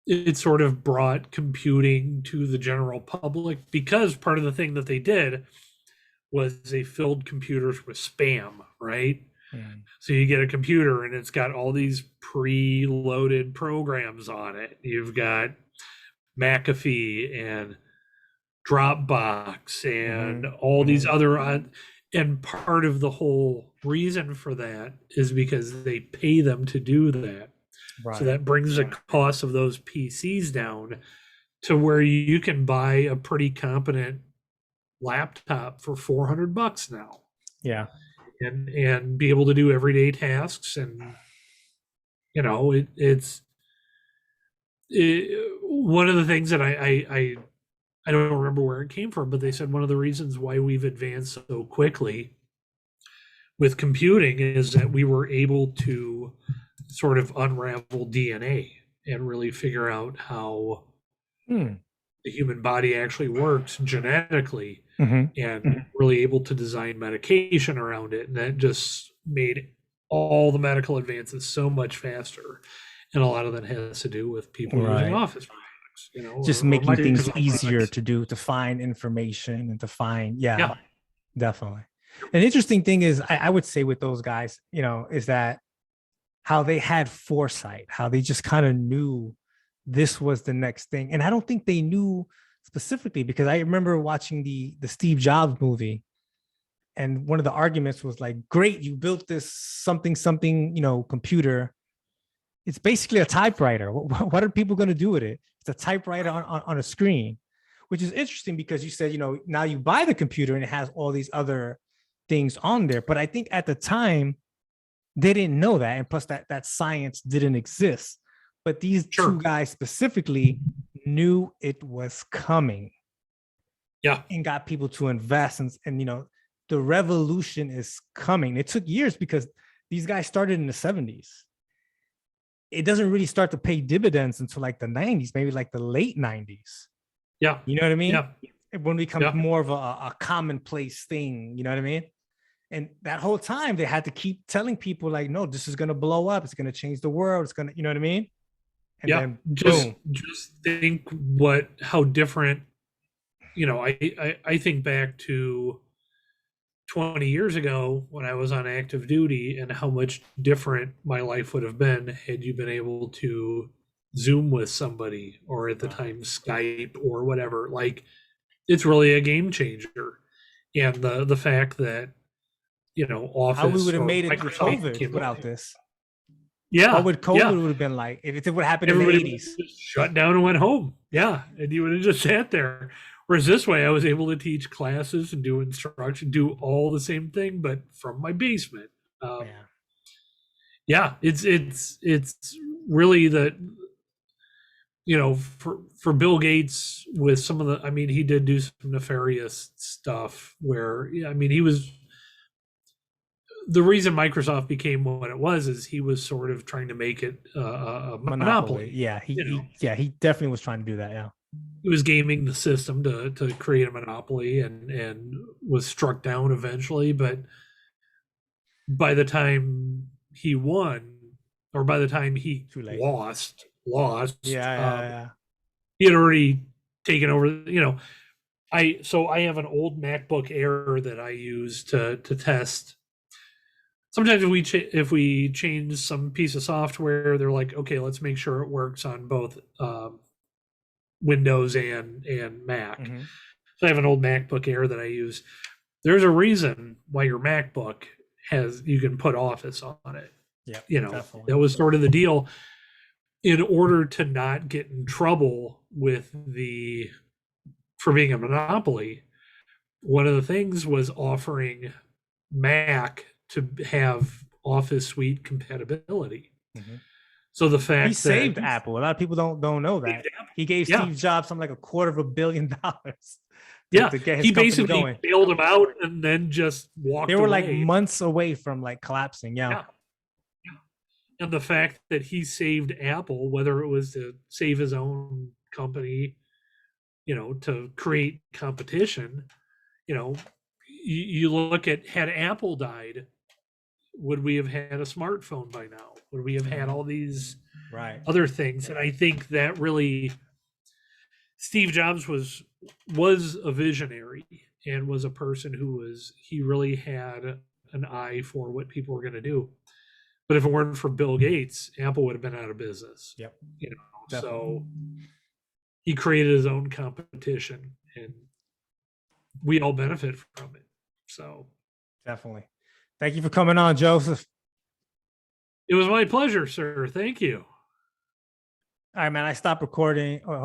it sort of brought computing to the general public, because part of the thing that they did was they filled computers with spam, right? So you get a computer and it's got all these pre-loaded programs on it. You've got McAfee and Dropbox and all these other, And part of the whole reason for that is because they pay them to do that. So Right. that brings the cost of those PCs down to where you can buy a pretty competent laptop for $400 now, Yeah. and be able to do everyday tasks. And one of the things that I don't remember where it came from, but they said one of the reasons why we've advanced so quickly with computing is that we were able to sort of unravel DNA and really figure out how Hmm. the human body actually works genetically, Hmm. and really able to design medication around it. And that just made all the medical advances so much faster. And a lot of that has to do with people using Right. Office products, Just or making things Microsoft easier products. to do, to find information and to find, yeah, Yeah. definitely. An interesting thing is, I would say with those guys, is that how they had foresight, how they just kind of knew this was the next thing. And I don't think they knew specifically, because I remember watching the Steve Jobs movie, and one of the arguments was like, great, you built this something something, computer. It's basically a typewriter. What are people going to do with it? It's a typewriter on a screen, which is interesting because you said, now you buy the computer and it has all these other things on there. But I think at the time they didn't know that. And plus that science didn't exist. But these two Sure. guys specifically knew it was coming Yeah. and got people to invest. And the revolution is coming. It took years because these guys started in the 70s. It doesn't really start to pay dividends until like the 90s, maybe like the late 90s. Yeah. You know what I mean? Yeah. When it becomes Yeah. more of a commonplace thing, you know what I mean? And that whole time they had to keep telling people like, no, this is going to blow up. It's going to change the world. It's going to, you know what I mean? And Yeah. then Just boom. just think how different, I think back to 20 years ago when I was on active duty, and how much different my life would have been had you been able to Zoom with somebody, or at the Right. time Skype or whatever. Like, it's really a game changer. And the fact that, How we Office would have or made it through Microsoft COVID came up. without this. What Yeah, would yeah. COVID would have been like if it would happen in the Everybody would 80s? have just shut down and went home. Yeah, and you would have just sat there. Whereas this way, I was able to teach classes and do instruction, do all the same thing, but from my basement. Um, Yeah. yeah, it's really the, for Bill Gates, with some of the, I mean, he did do some nefarious stuff where, yeah, I mean, he was, the reason Microsoft became what it was is he was sort of trying to make it a Monopoly. monopoly. Yeah. You know, He definitely was trying to do that. Yeah. he was gaming the system to create a monopoly, and was struck down eventually. But by the time he won, or by the time he Too late. lost, Yeah. he had already taken over. I have an old MacBook Air that I use to test. Sometimes if we change some piece of software, they're like, okay, let's make sure it works on both Windows and Mac. Mm-hmm. So I have an old MacBook Air that I use. There's a reason why your MacBook you can put Office on it. Yeah. That was sort of the deal. In order to not get in trouble for being a monopoly, one of the things was offering Mac to have Office Suite compatibility. Mm-hmm. So the fact He saved that Apple. A lot of people don't know that. He gave yeah, Steve Jobs something like $250 million yeah, to get his he company basically going. bailed him out and then just walked They were like away. months away from like collapsing. Yeah. Yeah. And the fact that he saved Apple, whether it was to save his own company, to create competition, you look at, had Apple died, would we have had a smartphone by now? Would we have had all these Right. other things? And I think that really, Steve Jobs was a visionary, and was a person he really had an eye for what people were going to do. But if it weren't for Bill Gates, Apple would have been out of business. Yep. So he created his own competition, and we all benefit from it. So Definitely. Thank you for coming on, Joseph. It was my pleasure, sir. Thank you. All right, man. I stopped recording. Oh, hold on.